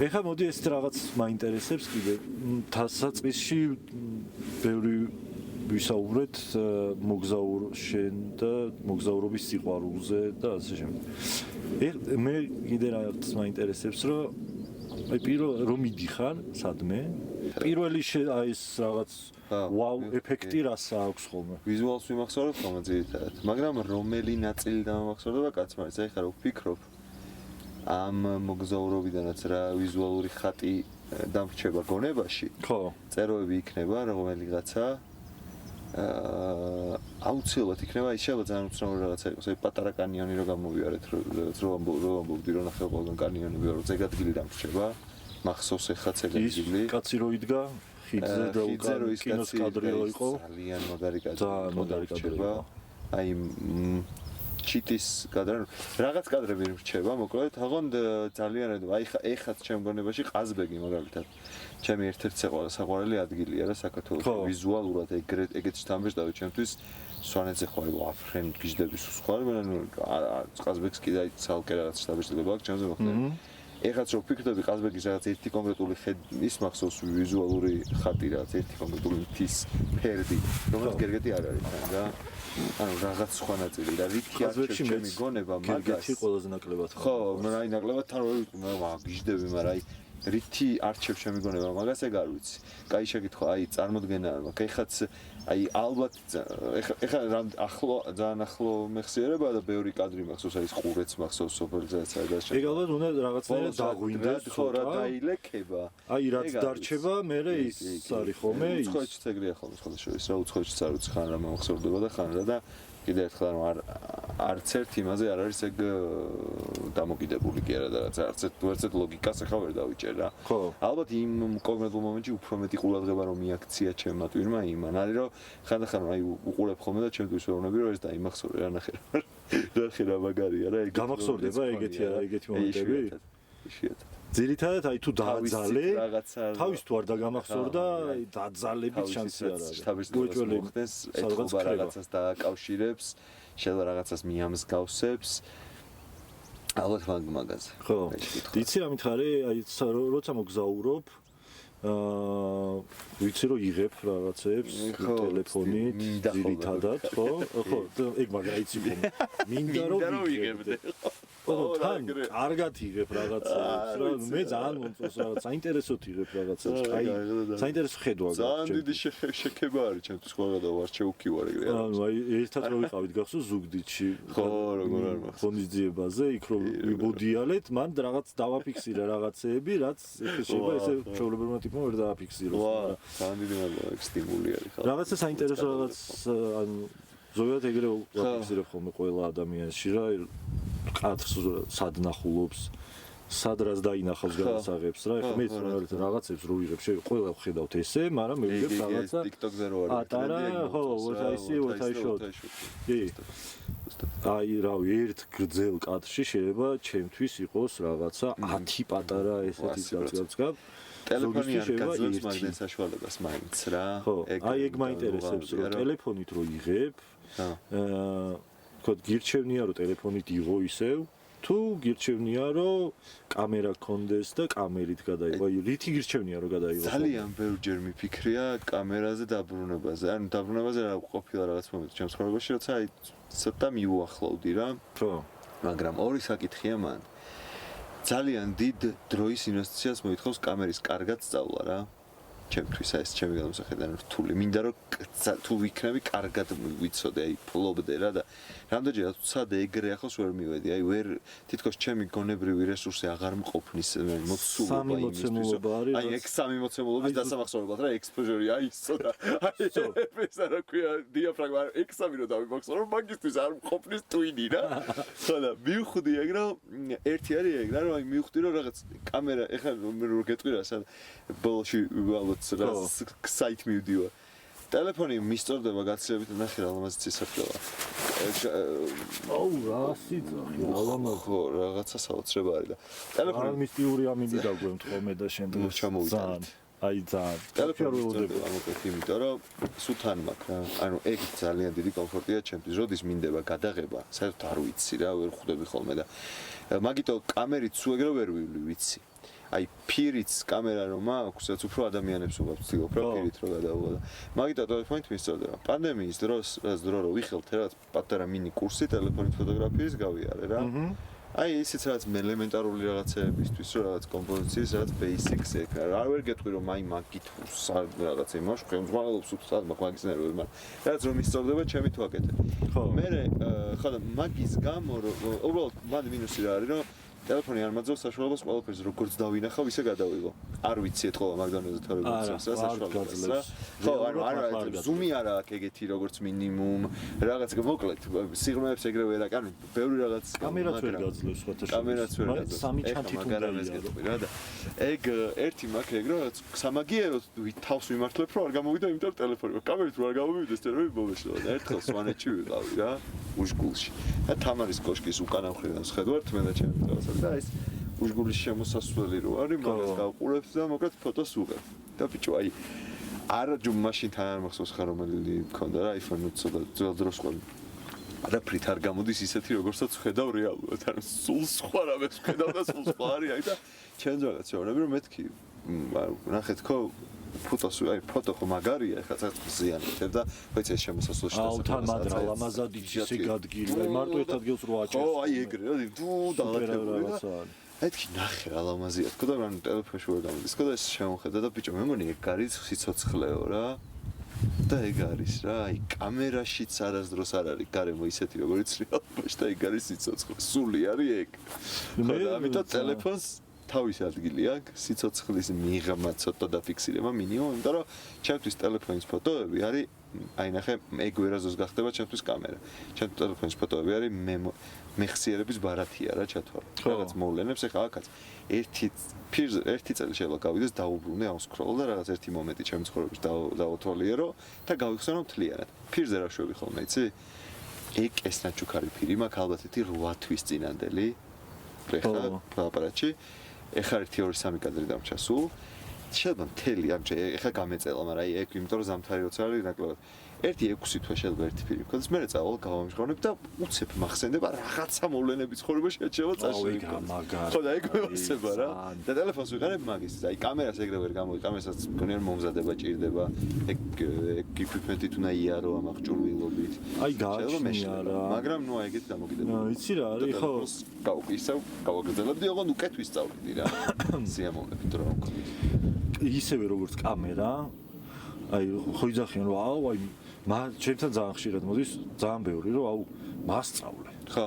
D: ეხლა მოდი ეს რაღაც მაინტერესებს კიდე დასაწყისში ბევრი ვისაუბრეთ მოგზაურ შენ და მოგზაურობის სიყვარულზე და ასე შემდეგ მე კიდე რაღაც მაინტერესებს რომ აი პირველ რომ მიდიხარ სადმე პირველი აი ეს რაღაც ვაუ ეფექტი რას აქვს ხოლმე
A: ვიზუალს ვიმახსოვრებ ხოლმე ძირითადად მაგრამ რომელი ნაწილი დამახსოვრდება კაცმა ეს აი ხარ ვფიქრობ ამ მოგზაურობიდანაც რა ვიზუალური ხატი დამრჩება გონებაში
D: ხო
A: წეროები იქნება რომელიღაცა აუცილებლად იქნება ის შეიძლება ძალიან უცნაური რაღაცა იყოს აი პატარა კანიონი რო გამოვიარეთ რო ამბობდი რომ ნახე ყველგან კანიონები რო ზეგადგილი დამრჩება მახსოვს ეხლა ზეგადგილი
D: კაცი რო იდგა ხიდზე და უკან კინოს კადრი რო იყო
A: ძალიან მაგარი კადრი
D: ძალიან მაგარი კადრი
A: აი ჩიტის კადრი რაღაც კადრები რჩება მოკლედ თაღონ ძალიან აი ეხაც ჩემ გონებაში ყაზბეგი მაგალითად ჩემი ერთ-ერთი საყვარელი ადგილია რა საქართველოს ვიზუალურად ეგეთ შთამბეჭდავი ჩემთვის სვანეთზე ხო აი აფრენ გიჟდების სხვა ყაზბეგს კიდე აი ცალკე რაღაც შთამბეჭდება აქვს ჩემზე მოხდა ეხაც რო ფიქრობდი ყაზბეგის რაღაც ერთი კონკრეტული ის მახსოვს ვიზუალური ხატი რაღაც ერთი კონკრეტული მთის ფერდი რომელიც გერგეტი არ არის და ანუ რაღაც სხვა ნაწილი და რითი არჩევ ჩემი გონება მაგას
D: ყველაზე ნაკლებად
A: ხო აი ნაკლებად თან რო გიჟდები მაგრამ აი რითი არჩევ ჩემი გონება მაგას ეგ არ ვიცი კაი შეკითხვა აი წარმოდგენა მაქვს ეხაც აი ალბათ ეხა ახლო ძალიან ახლო მეხსიერება და ბევრი კადრი მახსოვს აი ყურეც მახსოვს სოფელზე და
D: ეგ ალბათ უნდა რაღაცნაირად დაგვინდეს
A: ხო რა დაილექება
D: აი რაც დარჩება მე ის არის ხოლმე ის
A: უცხოეთშიც ეგრეა ხოლმე სხვადასხვა რა უცხოეთშიც არ ვიცი ხან რა მომხსოვდება და ხან რა და კიდე ერთხელ არც ერთ იმაზე არ არის ეგ დამოკიდებული კი არა და რაც არც ერთ ლოგიკას ახლა ვერ დავიჭერ რა ალბათ იმ კონკრეტულ მომენტში უფრო მეტი ყურადღება რომ მიაქცია ჩემმა ტვირმა იმან არის რომ ხანდახან აი უყურებ ხოლმე და ჩემთვის ვეუბნები რომ ეს დაიმახსოვრე რა ნახე რა მაგარია რა ეგ
D: გამახსოვდება ეგეთი მომენტები ძირითადად აი თუ დააძალე თავის თუ არ დაგამახსოვრდა დააძალების შანსი არ არის
A: უეჭველი ხდეს ეთქობა რაღაცას დააკავშირებს შეიძლება რაღაცას მიამსგავსებს ალბათ მაგაზე
D: ხო იცი რა მითხარი აი როცა მოგზაურობ ვიცი რომ იღებ რაღაცებს ტელეფონით ძირითადად ხო ეგ მაგრამ იცი მინდა რომ იღებდე ხო თან კარგად იღებ რაღაცებს რა მე ძალიან მომწონს რაღაც საინტერესოდ იღებ რაღაცებს აი საინტერესო ხედვა გაქვს
A: ძალიან დიდი შექება არის ჩემთვის ყველგან ვარჩევ ვარ ეგრე
D: ანუ აი ერთად რო ვიყავით გახსოვს ზუგდიდში
A: ხო როგორ არ მახსოვს
D: ღონისძიებაზე იქ რო ვიბოდიალეთ მან რაღაც დავაფიქსირე რაღაცეები რაც შეიძლება ესე ჩვეულებრივმა ტიპმა ვერ დააფიქსიროს
A: ძალიან დიდი მადლობა სტიმული არის ხალხი
D: რაღაცა საინტერესო რაღაც ანუ ზოგადად ეგრე ვაფიქსირებ ხოლმე ყველა ადამიანში რა კადრს სად ნახულობს სად რას დაინახავს გადასაღებს რა ეხლა მე რაღაცებს რო ვიღებ ყველა ვხედავთ ესე მაგრამ მე ვიღებ რაღაცა
A: TikTok-ზე რო არის
D: ატარა ხო what I see what I shot კი აი რავი ერთ გრძელ კადრში შეიძლება ჩემთვის იყოს რაღაცა 10 პატარა ესეთი გაცგა
A: ტელეფონი არ გაძლევს მაგდენ საშუალებას მაინც რა
D: აი ეგ მაინტერესებს რომ ტელეფონით რო იღებ კოდ გირჩევნია რომ ტელეფონით იღო ისევ თუ გირჩევნია რომ კამერა გქონდეს და კამერით გადაიღო აი რითი გირჩევნია რომ გადაიღო
A: ძალიან ბევრჯერ მიფიქრია კამერაზე დაბრუნებაზე ანუ დაბრუნებაზე რა ყოფილა რაღაც მომენტი ჩემს ცხოვრებაში როცა აი ცოტა მიუახლოვდი რა
D: ხო
A: მაგრამ ორი საკითხია მან ძალიან დიდ დროის ინვესტიციას მოითხოვს კამერის კარგად სწავლა რა. ჩემთვის ეს ჩემი გადამსახედიდან რთული. მინდა რომ თუ ვიქნები კარგად ვიცოდე, აი ფლობდე რა და რამდენჯერად ვცადე ეგრე ახალს ვერ მივედი. აი ვერ თითქოს ჩემი გონებრივი რესურსი აღარ მყოფნის მოცულობა იმისთვის. აი ეგ სამი მოცემულობის დასამახსოვრებლად რა ექსპოზიორი აი ისო და აი ეს რა ქვია დიაფრაგმა ეგ სამი რო დავიმახსოვრო რომ მაგისტვის არ მყოფნის ტვინი რა. ხო და მივხვდი ეგ რომ ერთი არის ეგ რა რომ აი მივხვდი რომ რაღაც კამერა ეხლა რო გეტყვი რა სად ბოლოში ალბათ რა საით მივდივარ. ტელეფონი მისწორდება გაცილებით ნახე რა ლამაზი ცისარტყელა.
D: აუ რა სიძახი რა ლამაზი.
A: ხო რაღაცა საოცრება არის და ტელეფონი
D: მისტიური ამინდი დაგვემთ ხოლმე და შენ
A: ჩამოვიტანეთ.
D: აი ძალიან.
A: ტელეფონი ამოკვეთ იმიტომ რომ სულ თან მაქვს რა. ანუ ეგ ძალიან დიდი კომფორტია ჩემთვის. როდის მინდება გადაღება, საერთოდ არ ვიცი რა, ვერ ხვდები ხოლმე და მაგიტო კამერით სულ ეგრე ვერ ვიცი. აი პირიც კამერა რომ აქვს, რაც უფრო ადამიანებს ვცდილობ რა პირით რო გადავიღო და მაგიტო ტელეფონით მისწორდება. პანდემიის დროს, რაც დრო რო ვიხელთ რა პატარა მინი კურსი ტელეფონით ფოტოგრაფიის გავიარე რა. აი ისიც რაღაც ელემენტარული რაღაცებისთვის რო რაღაც კომპოზიციის რაღაც basics ეგ რა ვერ გეტყვი რომ აი მაგით რაღაცა იმаш ხელმძღვანელობს უცად მაგის ნერვები მაგრამ რაც რომ ისწორდება ჩემი თუ აკეთებ. ხო მე ხო და მაგის გამო რომ უბრალოდ მან მინუსი რა არის რომ ტელეფონი არ მაძლევს საშუალებას ყველაფერს როგორც დავინახავ ისე გადავიღო. არ ვიცი ეთქოლა მაგდონეზე თორე ვიცი საშუალებას რა. ხო არა ზუმი არა აქ ეგეთი როგორც მინიმუმ რაღაც მოკლედ სიღრმეებს ეგრე ვერ აკანი ბევრი რაღაც
D: კამერაც ვერ გაძლევს სხვათა შორის.
A: კამერაც ვერ გაძლევს.
D: სამი ჩანთით უნდა
A: გეტყვი რა და ეგ ერთი მაქვს ეგ რომ სამაგიეროდ თავს ვიმართლებ რომ არ გამოვიდა იმიტომ რომ ტელეფონი კამერით რო არ გამოვიდეს ტელეფონი მომეშლა და ერთხელ სვანეთში ვიყავი რა უშგულში. და თამარის კოშკის უკანა მხრიდან შეხედვართ მე და ჩემი თვალსა და ეს უშგულის შემოსასვლელი რო არის მაგას გავყურებს და მოკლედ ფოტოს უღებ. და ბიჭო აი არა ჯუმ მაშინ თან არ მახსოვს ხარ რომელი მქონდა რა iPhone ცოტა ძველ დროს ყოლ არაფრით არ გამოდის ისეთი როგორცაც ხედავ რეალურად ანუ სულ სხვა რამეს ხედავ და სულ სხვა არის აი და ჩემს რაღაც შეურები რომ მეთქი ნახეთ ხო ფოტოს აი ფოტო ხო მაგარია ეხლა წაწ ზიანებ და ხოიც ეს შემოსასვლელში
D: აუ თან მადრა ლამაზად ისე გადგილი აი მარტო ერთ ადგილს რო აჭერს
A: ო აი ეგრე რა დუ დალათებული ეთქი ნახე რა ლამაზია თქო და რა ტელეფონში ვერ გამოდის თქო და ეს შემოხედა და ბიჭო მე მგონი ეგ არის სიცოცხლეო რა და ეგ არის რა აი კამერაშიც არასდროს არ არის გარემო ისეთი როგორც რეალობაში და ეგ არის სიცოცხლე სული არის ეგ ხო და ამიტომ ტელეფონს თავის ადგილი აქვს სიცოცხლის მიღმა ცოტა დაფიქსირება მინიმუმ იმიტომ რომ ჩემთვის ტელეფონის ფოტოები არის აი ნახე ეგ ვერაზოს გახდება ჩემთვის კამერა ჩემთვის ტელეფონის ფოტოები არის მეხსიერების ბარათია რა ჩათვალე რაღაც მოვლენებს ეხლა აქაც ერთი წელი შეიძლება გავიდეს დაუბრუნე ავსკროლ და რაღაც ერთი მომენტი ჩემი ცხოვრების დავუთვალიერო და გავიხსენო მთლიანად ფირზე რა შვები ხოლმე იცი ეგ ეს ნაჩუქარი ფირი მაქვს ალბათ ერთი 8 თვის წინანდელი ეხლა აპარატში ეხლა 1-2-3 კადრი დამჭა სულ შეიძლება მთელი ამჯერ ეხლა გამეწელა მაგრამ აი ეგ იმიტომ რომ ზამთარი როცა არის ნაკლებად 1-6 თვე შეიძლება ერთი ფირი მქონდეს მე წავალ გავამჟღავნებ და უცებ მახსენდება რაღაცა მოვლენები ცხოვრებაში შეიძლება წაშლიკო ხო და ეგ მოსება რა და ტელეფონს ვიყენებ მაგის აი კამერას ეგრე ვერ გამოი კამერასაც მგონია მომზადება ჭირდება ეგ equipment-ით უნდა იარო ამ აღჭურვილობით
D: აი გააჩნია რა
A: მაგრამ ნუ აი ეგეთ დამოკიდებულა
D: იცი რა არის ხო
A: გავკისავ გავაგრძელებდი ოღონდ უკეთ ვისწავლიდი რა სიამოვნებით რომ მქონდა
D: ისევე როგორც კამერა აი ხო იძახიან რომ აუ აი ჩემთან ძალიან ხშირად მოდის ძალიან ბევრი რომ აუ მასწავლე
A: ხო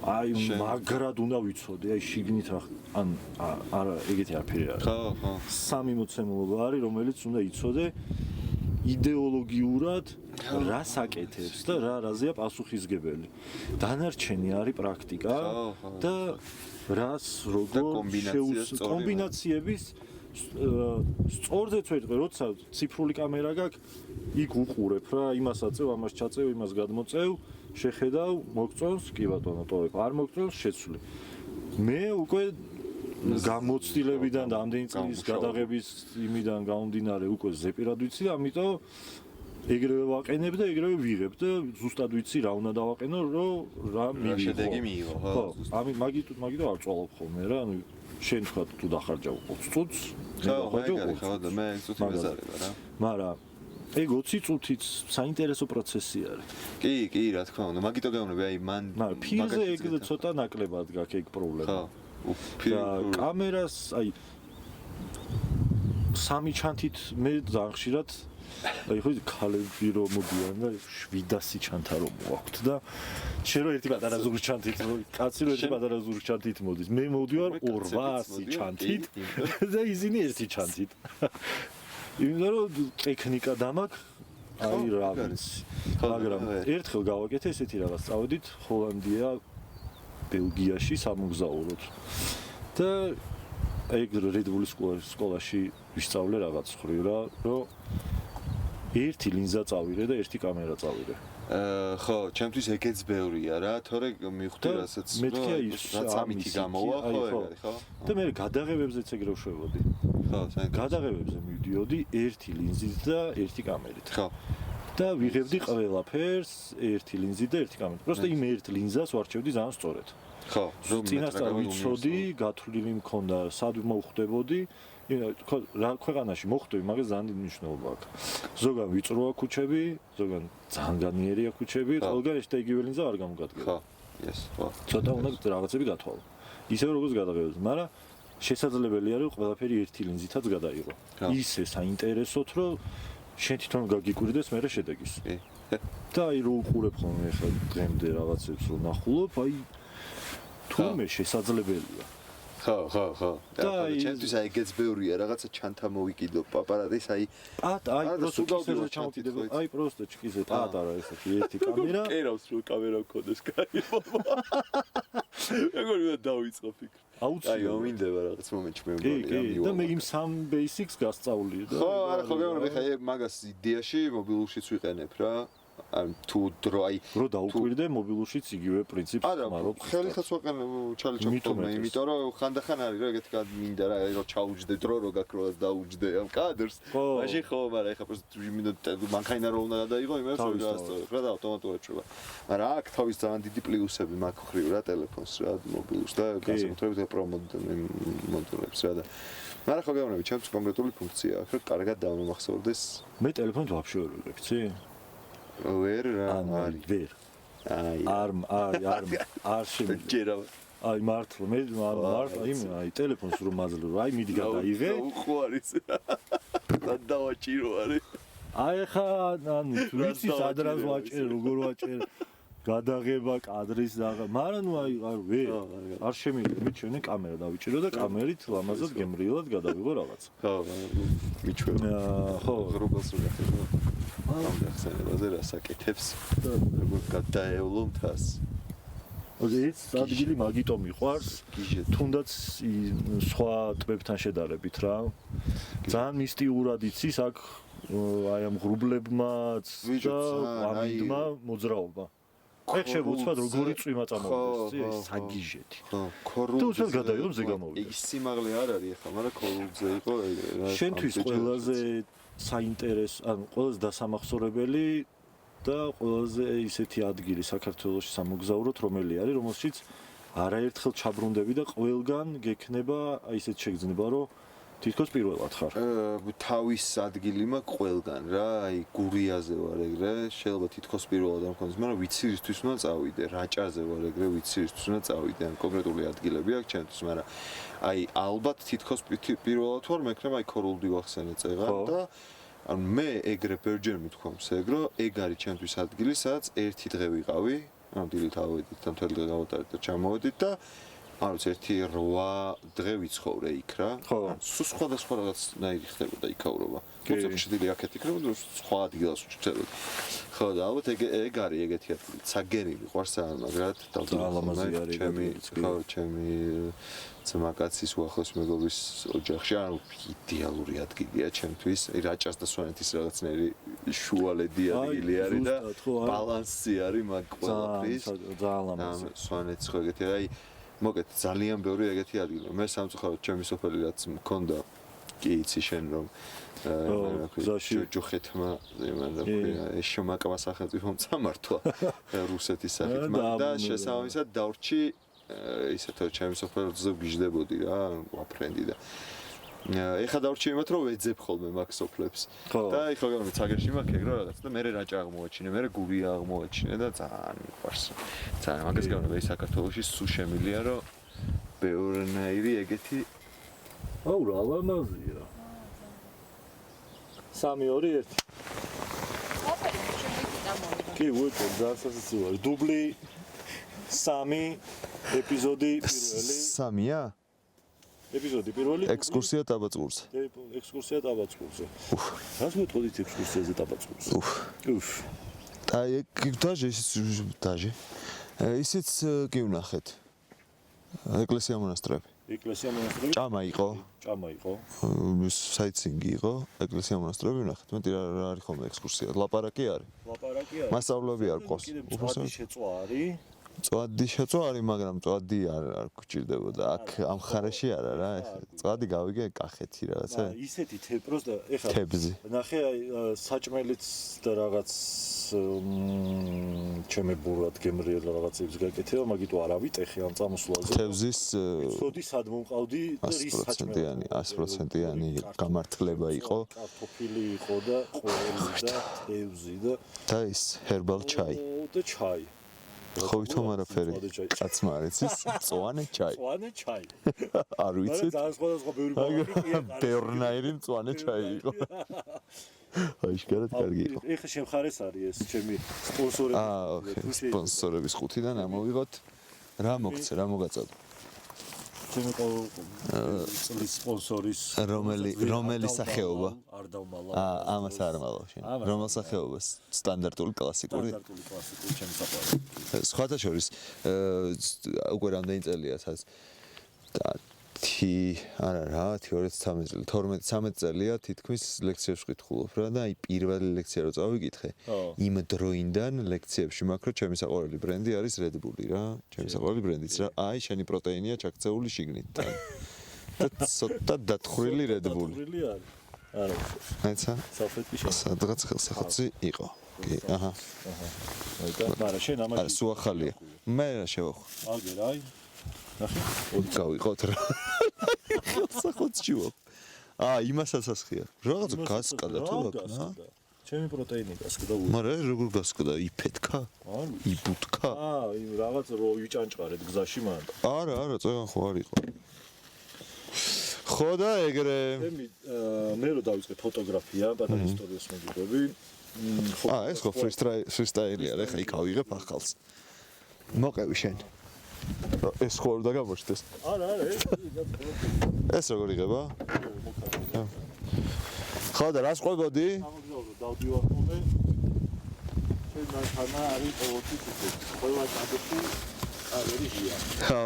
D: აი მაგრად უნდა ვიცოდე აი შიგნით რა ან არა ეგეთი არაფერი არა
A: ხო ხო
D: სამი მოცემულობა არის რომელიც უნდა იცოდე იდეოლოგიურად რას აკეთებს და რაზეა პასუხისგებელი დანარჩენი არის პრაქტიკა და რას როგორ კომბინაციების სწორდეც ვეთქვი, როცა ციფრული კამერა გაქვს, იქ უყურებ რა, იმას აწევ, ამას ჩაწევ, იმას გადმოწევ, შეხედავ, მოგწონს, კი ბატონო, ტოვებ, არ მოგწონს, შეცვლი. მე უკვე გამოცდილებიდან და ამდენი წლის გადაღების იმიდან გამომდინარე უკვე ზეპირად ვიცი და ამიტომ ეგრევე ვაყენებ და ეგრევე ვიღებ და ზუსტად ვიცი რა უნდა დავაყენო, რომ რა მივიღო.
A: შედეგი მიიღო, ხო.
D: მაგიტო არ წვალობ ხოლმე რა, ანუ შენ თქვა თუ დახარჯავ 20 წუთს,
A: ხო და მე წუთი მეზარება რა.
D: მაგრამ ეგ 20 წუთიც საინტერესო პროცესი არის.
A: კი, რა თქმა უნდა. მაგიტო გეუბნები, აი მან
D: მაგრამ ფილმზე ეგ ცოტა ნაკლებად გაქვს ეგ პრობლემა.
A: ხო.
D: კამერას აი სამი ჩანთით მე ძალიან ხშირად აი ხო ქალები რომ მოდიან და 700 ჩანთა რომ მოაქვთ და შენ რო ერთი პატარა ზურგ ჩანთით კაცი რო ერთი პატარა ზურგ ჩანთით მოდის მე მოვდივარ 800 ჩანთით და ისინი ერთი ჩანთით იმიტომ რომ ტექნიკა დამაქვს აი რა ვიცი მაგრამ ერთხელ გავაკეთე ესეთი რაღაც წავედით ჰოლანდია ბელგიაში სამოგზაუროდ და ეგ Red Bull სკოლაში ვისწავლე რაღაც ხრი რა რომ ერთი ლინზა წავირე და ერთი კამერა წავირე
A: ხო ჩემთვის ეგეც ბევრია რა თორე მივხვდი რასაც
D: მეთქი აი
A: სამითი გამოვა ხო ეგარი ხო
D: და მე გადაღებებზეც ეგრე ვშვებოდი
A: ხო
D: გადაღებებზე მივდიოდი ერთი ლინზით და ერთი კამერით
A: ხო
D: და ვიღებდი ყველაფერს ერთი ლინზით და ერთი კამერით просто იმ ერთ ლინზას ვარჩევდი ძალიან სწორედ
A: ხო
D: წინასწარ ვიცოდი გათვლილი მქონდა სად მოვხვდებოდი რა ქვეყანაში მოხვდები მაგას ძალიან დიდი მნიშვნელობა აქვს ზოგან ვიწროა ქუჩები ზოგან ძალიან განიერია ქუჩები ყველგან ეს და იგივე ლინზა არ გამოგადგება
A: ხო ეს ხო
D: ცოტა უნდა რაღაცები გათვალო ისევ როგორც გადაღებებს მაგრამ შესაძლებელია რომ ყველაფერი ერთი ლინზითაც გადაიღო ისე საინტერესოთ რომ შენ თვითონ გაგიკვირდეს მე რა შედეგის და აი რო უყურებ ხოლმე ხა დღემდე რაღაცებს რომ ნახულობ აი თუმე შესაძლებელია
A: ხო და ჩემთვის აი ეგეც ბევრია რაღაცა ჩანთა მოვიკიდო პაპარატის აი
D: პროსტო ჩამოკიდება აი პროსტო ჩკიზე პატარა ესეთი ერთი კამერა
A: კერავს რომ კამერა მქონდეს კაი ეგ ორი დავიწყო ფიქრი აი ომინდება რაღაც მომენტში მე მგონია
D: და მე იმ სამ basics გასწავლი და
A: ხო არა ხო გეუბნები ხა მაგას იდეაში მობილურშიც ვიყენებ რა ან თუ დრო აი
D: რო დაუკვირდე მობილურშიც იგივე პრინციპს ხმარობ
A: ხელითაც ვაყენებ ჩალჩოქთომე იმიტომ რომ ხანდახან არის რა ეგეთი მინდა რა რომ ჩაუჯდე დრო რო გაქროლას დაუჯდე ამ კადრს მაშინ ხო მაგრამ ეხა პროსტ მინუტა მანქანა რო უნდა გადაიღო იმას რო გაასწორებ რა და ავტომატურად შევა მაგრამ აქ თავის ძალიან დიდი პლუსები მაქვს ხრივ რა ტელეფონს რა მობილურს და განსაკუთრებით პრომოდულებს რა და მაგრამ ხო გეუბნები ჩემს კონკრეტული ფუნქცია აქვს რომ კარგად დავამახსოვრდეს
D: მე ტელეფონით ვაფშე ვერ ვიღებ ცი
A: ვერ რა არის
D: ვერ არ
A: შემიჯერა
D: აი მართლა მე მართლა აი ტელეფონს რომ მაძლევ აი მიდი გადაიღე
A: უხო არის და დავაჭირო არის
D: აი ხა ანუ ვიცი სადრას ვაჭერ როგორ ვაჭერ გადაღება კადრის მაგრამ ნუ აი არ შემიძლია მე ჩვენი კამერა დავიჭირო და კამერით ლამაზად გემრიელად გადავიღო რაღაც
A: ხო მიჩვენა ხო რობელს ვიღებ ამხსენებაზე რასაკეთებს როგორ გადაევლო მთას
D: ეს ადგილი მაგიტო მიყვარს თუნდაც სხვა ტბებთან შედარებით რა ძალიან მისტიურად იცის აქ აი ამ ღრუბლებმაც და ამინდმა მოძრაობა ეგ შევუცვად როგორი წვიმა წამოვიდეს ეს საგიჟეთი
A: ხო ქორუძე
D: თუ გადაიღო მზე გამოვიდა
A: ის სიმაღლე არ არის ახლა მაგრამ ქორუძე იყო
D: შენთვის ყველაზე საინტერესო ან ყველაზე დასამახსოვრებელი და ყველაზე ისეთი ადგილი საქართველოში სამოგზაუროდ რომელი არის რომელშიც არაერთხელ ჩაბრუნდები და ყველგან გექნება აი ესეთ შეგრძნება რომ თითქოს პირველად ხარ
A: თავის ადგილი მაქვს ყველგან რა აი გურიაზე ვარ ეგრე შეიძლება თითქოს პირველად არ მქონდეს მაგრამ ვიცი რისთვის უნდა წავიდე რაჭაზე ვარ ეგრე ვიცი რისთვის უნდა წავიდე ან კონკრეტული ადგილები აქვს ჩემთვის მაგრამ აი ალბათ თითქოს პირველად ვარ მექნება აი ქორულდი ვახსენე წეღან და ან მე ეგრე ბერჯერ მithქვამს ეგრო ეგ არის ჩემთვის ადგილი სადაც ერთი დღე ვიყავი ანუ დილით ავედით და მთელი დღე გავატარეთ და ჩამოვედით და ანუ ერთი 8 დღე ვიცხოვრე იქ რა სულ სხვადასხვა რაღაცნაირი ხდებოდა იქაურობა კონცეფტში დილი აქეთ იქნებოდა სხვა ადგილას ვჭრებოდი ხო და ალბათ ეგ არის ეგეთი ადგილი ცაგერი მიყვარს მაგრამ ჩემი ძმაკაცის უახლოს მეგობრის ოჯახში ანუ იდეალური ადგილია ჩემთვის რაჭას და სვანეთის რაღაცნაირი შუალედი ადგილი არის და ბალანსი არის მაგ ყველაფრის
D: ძალიან ლამაზი
A: სვანეთს ხო ეგეთი აი მოკეთ ძალიან ბევრი ეგეთი ადგილი მე სამწუხაროდ ჩემი სოფელი რაც მქონდა კი იცი შენ რომ ჯოხეთმა ეს შემაკვა სახელმწიფო წამართვა რუსეთის სახით და შესაბამისად დავრჩი ისეთ ჩემი სოფელზე ვგიჟდებოდი რა ვაფრენდი და ეხა დავრჩი იმათ რომ ვეძებ ხოლმე მაგ სოფლებს და ეხლა გამო ცაგერში მაქვს ეგ რა რაღაც და მე რაჭა აღმოაჩინე მე გურია აღმოაჩინე და ძალიან მიყვარს ძალიან მაგას გამო მე საქართველოში სულ შემილია რომ ბევრნაირი ეგეთი
D: აუ რა ლამაზია 3-2-1 კი ვუჭერ ძალიან სასაცილოა დუბლი 3 ეპიზოდი პირველი
A: 3-ია?
D: ეპიზოდი პირველი
A: ექსკურსია ტაბაწყურზე.
D: ექსკურსია ტაბაწყურზე რას მეტყოდით ექსკურსიაზე ტაბაწყურზე უფ
A: და დაჟე ისიც კი ვნახეთ ეკლესია მონასტრები
D: ეკლესია მონასტრები
A: ჭამა იყო საიტსინგი იყო ეკლესია მონასტრები ვნახეთ მეტი რა არის ხოლმე ექსკურსია ლაპარაკი არის მასწავლებლები არ ყავს
D: უბრალოდ შეწვა არის
A: წვადი შეწვა არის მაგრამ წვადი არ გჭირდებოდა აქ ამ ხარეში არა რა წვადი გავიგე კახეთი რაღაცა
D: ისეთი პროსტა ეხლა
A: თებზი
D: ნახე აი საჭმელიც და რაღაც ჩემებურად გემრიელ რაღაცებს გაკეთება მაგიტო არ ავიტეხე ამ წამოსვლაზე
A: თევზის
D: ცოდი სად მომყავდი და რის საჭმელი
A: 100%-იანი გამართლება იყო
D: კარტოფილი იყო და ყვავილი და თევზი და
A: ის ჰერბალ ჩაი
D: და ჩაი
A: ხოვითომ არაფერი კაცმა არ იცის მწვანე ჩაი არ ვიცით
D: ძალიან სხვადასხვა ბევრი ბავშვი
A: ბევრნაირი მწვანე ჩაი იყო აი შეგარად კარგი იყო
D: ეხა შემხარეს არის ეს ჩემი სპონსორები
A: სპონსორების ხუთიდან ამოვიღოთ რა მოგცე რა მოგაწოდო
D: ჩემი წლის სპონსორის
A: რომელი სახეობა
D: არ დავმალა
A: ამას არ მალავ შენ რომელ სახეობას სტანდარტული კლასიკური
D: ჩემი საყვარელი
A: სხვათა შორის უკვე რამდენი წელია სადაც 12-13 წელია თითქმის ლექციებს ვკითხულობ რა და აი პირველი ლექცია რო წავიკითხე იმ დროინდან ლექციებში მაქრო ჩემი საყვარელი ბრენდი არის Red Bull-ი რა ჩემი საყვარელი ბრენდიც რა აი შენი პროტეინია ჩაქცეული შიგნით და ცოტა დათხრილი Red Bull-ი
D: არა
A: აიცა
D: საფრთხე
A: სადღაც ხელსახოცი იყო კი აჰა
D: მაგრამ შენ ამაში
A: სულ ახალია მე რა შევახო
D: აგერ აი ნახე
A: გავიყოთ რა ხელსახოცი ვარ იმასაც ასხია რაღაცა გასკადა თუ რა
D: ჩემი პროტეინი გასკდა
A: მაგრამ როგორ გასკდა იფეთქა იბუთქა
D: იმ რაღაც რო იჭანჭყარეთ გზაში მან
A: არა წეგან ხო არ იყო ხო და ეგრე
D: მე რო დავიწყე ფოტოგრაფია ბატონი სტუდიოს მოგიყვები
A: ეს ხო ფრისტაილია რა ხა იქ ავიღებ ახალს მოყევი შენ ეს ხო არ დაგაბოშდეს
D: არა
A: ეს როგორ იღება ხო და რას ყვებოდი
D: დავდივარ ხოლმე შენ მანქანა არის ყოველთვის ისე ყველა კადეტი არის ჟია
A: ხო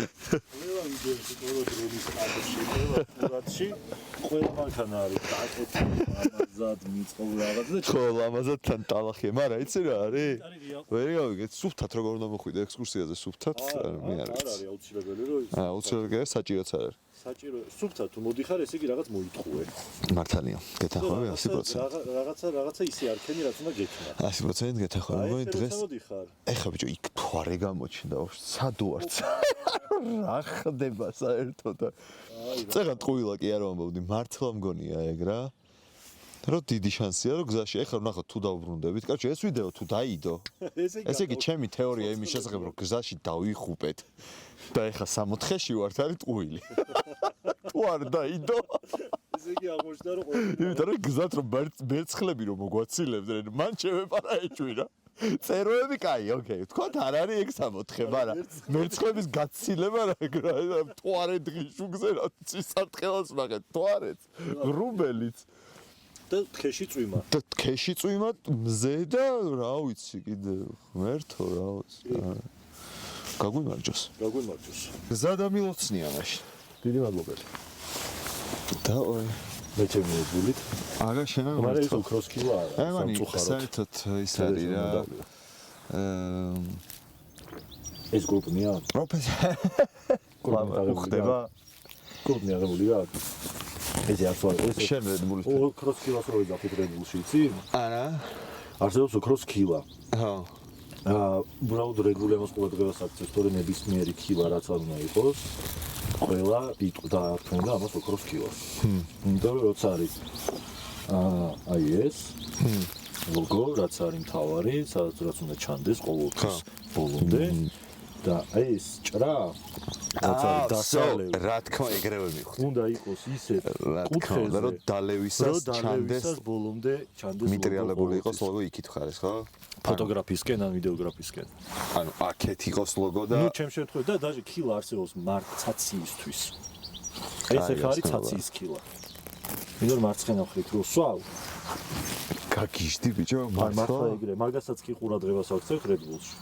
D: ყველა ვიდეოში ყველა დროის კადეტში ყველა მანქანა არის კადეტი ამაზად მიწყობ რაღაც და
A: ხო ამაზად თან ტალახია მაგრამ იცი რა არის ვერ გავიგეთ სუფთად როგორ უნდა მოხვიდე ექსკურსიაზე სუფთად მე არ ვიცი
D: არის აუცილებელი რომ
A: აუცილებელი საჭიროც არ არის
D: საჭირო სუფთად თუ მოდიხარ ესე იგი რაღაც მოიტყუე
A: მართალია გეთახმები 100%
D: რაღაცა ისე არქენი რაც უნდა გექნა
A: 100% გეთახმები დღეს
D: მოდიხარ
A: ეხა ბიჭო იქ თვარე გამოჩნდა სად ვარც რა ხდება საერთოდ წეგან ტყუილა კი არ ვამბობდი მართლა მგონია ეგ რა რომ დიდი შანსია რომ გზაში ეხლა ვნახოთ თუ დავბრუნდებით კარჩე ეს ვიდეო თუ დაიდო ესე იგი ჩემი თეორია იმის შესახებ რომ გზაში დავიხუპეთ და ეხლა 60-ში ვართ არის ტყუილი თუ არ დაიდო
D: ესე იგი აღმოჩნდა რომ
A: იმიტომ რომ გზად რომ მერცხლები რომ მოგვაცილებდნენ მან შევეპარა ეჭვი რა წეროები კაი ოკეი თქვათ არ არის ეგ 60 მაგრამ მერცხლების გაცილება რა თوارე დღიშუგზე რა ცისარტყელს ნახეთ თوارეც რუბელიც
D: და თქეში წვიმა
A: და თქეში წვიმა მზე და რა ვიცი კიდე ღმერთო რა ვიცი გაგვიმარჯოს გზა დამილოცნია მაშინ
D: დიდი მადლობა
A: და
D: მე ჩემი
A: აგა შენა
D: მაგრამ ეს უქროს კილა არა
A: სამწუხაროდ საერთოდ ის არის რა
D: ეს გრუპია
A: პროფესიონალი ხდება
D: გრუპია რეგულია ეს ახლა
A: შენ Red Bull-ის
D: უქროს კილას რო ვიდაფით Red Bull-ში იცი
A: არა
D: არსებობს უქროს კილა
A: ხო
D: უბრალოდ Red Bull-ი ამას ყოველდღიურად აქცევს თორე ნებისმიერი კილა რაც არ უნდა იყოს ყველა იტყდა არქენდა ამას ოქროს კილოს. იმიტომ რომ როცა არის აი ეს
B: ლოგო, რაც არის მთავარი, რაც უნდა ჩანდეს ყოველთვის ბოლომდე და ეს ჭრა რაც არის დასავლეთ
A: რა თქმა ეგრევე მიხვდი.
B: უნდა იყოს ისეთ
A: კუთხეზე რომ დალევისას ჩანდეს
B: ბოლომდე ჩანდეს
A: მიტრიალებული იყოს ლოგო იქით ხარ ეს ხო?
B: ფოტოგრაფიისკენ ან ვიდეოგრაფიისკენ.
A: ანუ აქეთ იყოს ლოგო და
B: ნუ ჩემ შემთხვევაში და даже ქილა არსებობს მარცაციისთვის. ეს ახ არის ცაციის ქილა. ვინდორ მარცხენა მხრით რო სვავ
A: გაგიჟდი ბიჭო
B: მართლა ეგრე მაგასაც კი ყურადღებას ვაქცევთ Red Bull-ში.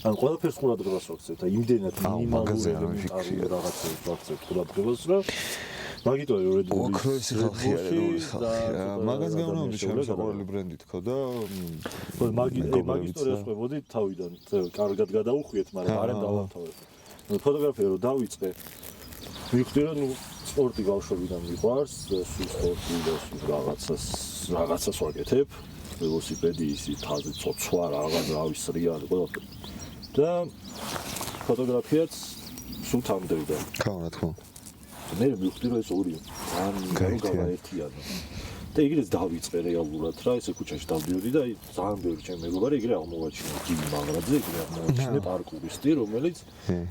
B: ან ყველაფერს ყურადღებას ვაქცევთ და იმდენად მინიმალური ელემენტარული რაღაცებს ვაქცევთ ყურადღებას რომ მაგიტო Red Bull-ი
A: ოქროისი ხალხი არის ხალხი მაგას გამოვიდა ჩემს საყვარელი ბრენდი თქო და
B: მაგ ისტორიას ყვებოდი თავიდან კარგად გადაუხვიეთ მაგრამ არამ დავამთავრებ ფოტოგრაფია რო დავიწყე მივხვდი რომ სპორტი ბავშვობიდან მიყვარს სპორტი და რაღაცას ვაკეთებ ველოსიპედი ისი თაზე ცოცვა რაღაც რავის რეალი ყველაფერი და ფოტოგრაფიაც სულ თამდევდა
A: ხო რა თქმა
B: მე მივხვდი რომ ეს ორი ან გაერთიანა და ეგრეც დავიწყე რეალურად რა ესე ქუჩაში დავდიოდი და ძალიან ბევრი ჩემი მეგობარი ეგრე აღმოვაჩინა გიმ მაგრაძე ეგრე აღმოვაჩინა პარკურისტი რომელიც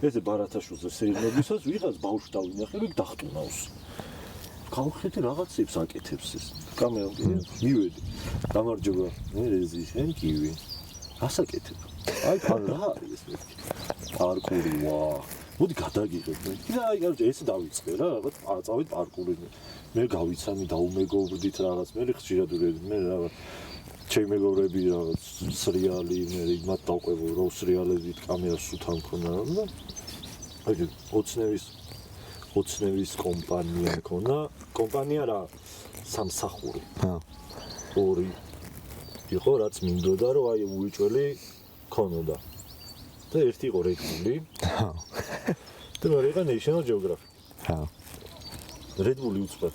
B: ესე ბარათაშვილზე სეირნობისას ვიღაც ბავშვს დავინახე იქ დახტუნავს გავხედე რაღაცებს აკეთებს ეს კამერა მივედი გამარჯობა მე რეზი შენ კივი ასაკეთებ აი რა არის ეს პარკური ვა მოდი გადაგიღებ და აი ესე დავიწყე რა რაღაც წავით პარკური მე გავიცანი დაუმეგობრდით რაღაც მე ხშირად მე რაღაც ჩემი მეგობრები რაღაც სრიალი მე იმათ დავყვებო რო სრიალებით კამერას სუთან მქონდა და აი ოცნევის კომპანია მქონდა კომპანია რა სამსახური ორი იყო რაც მინდოდა რომ აი უიჭველი ქონოდა და ერთი იყო Red Bull-ი და მეორე იყო National Geographic Red Bull-ი უცბად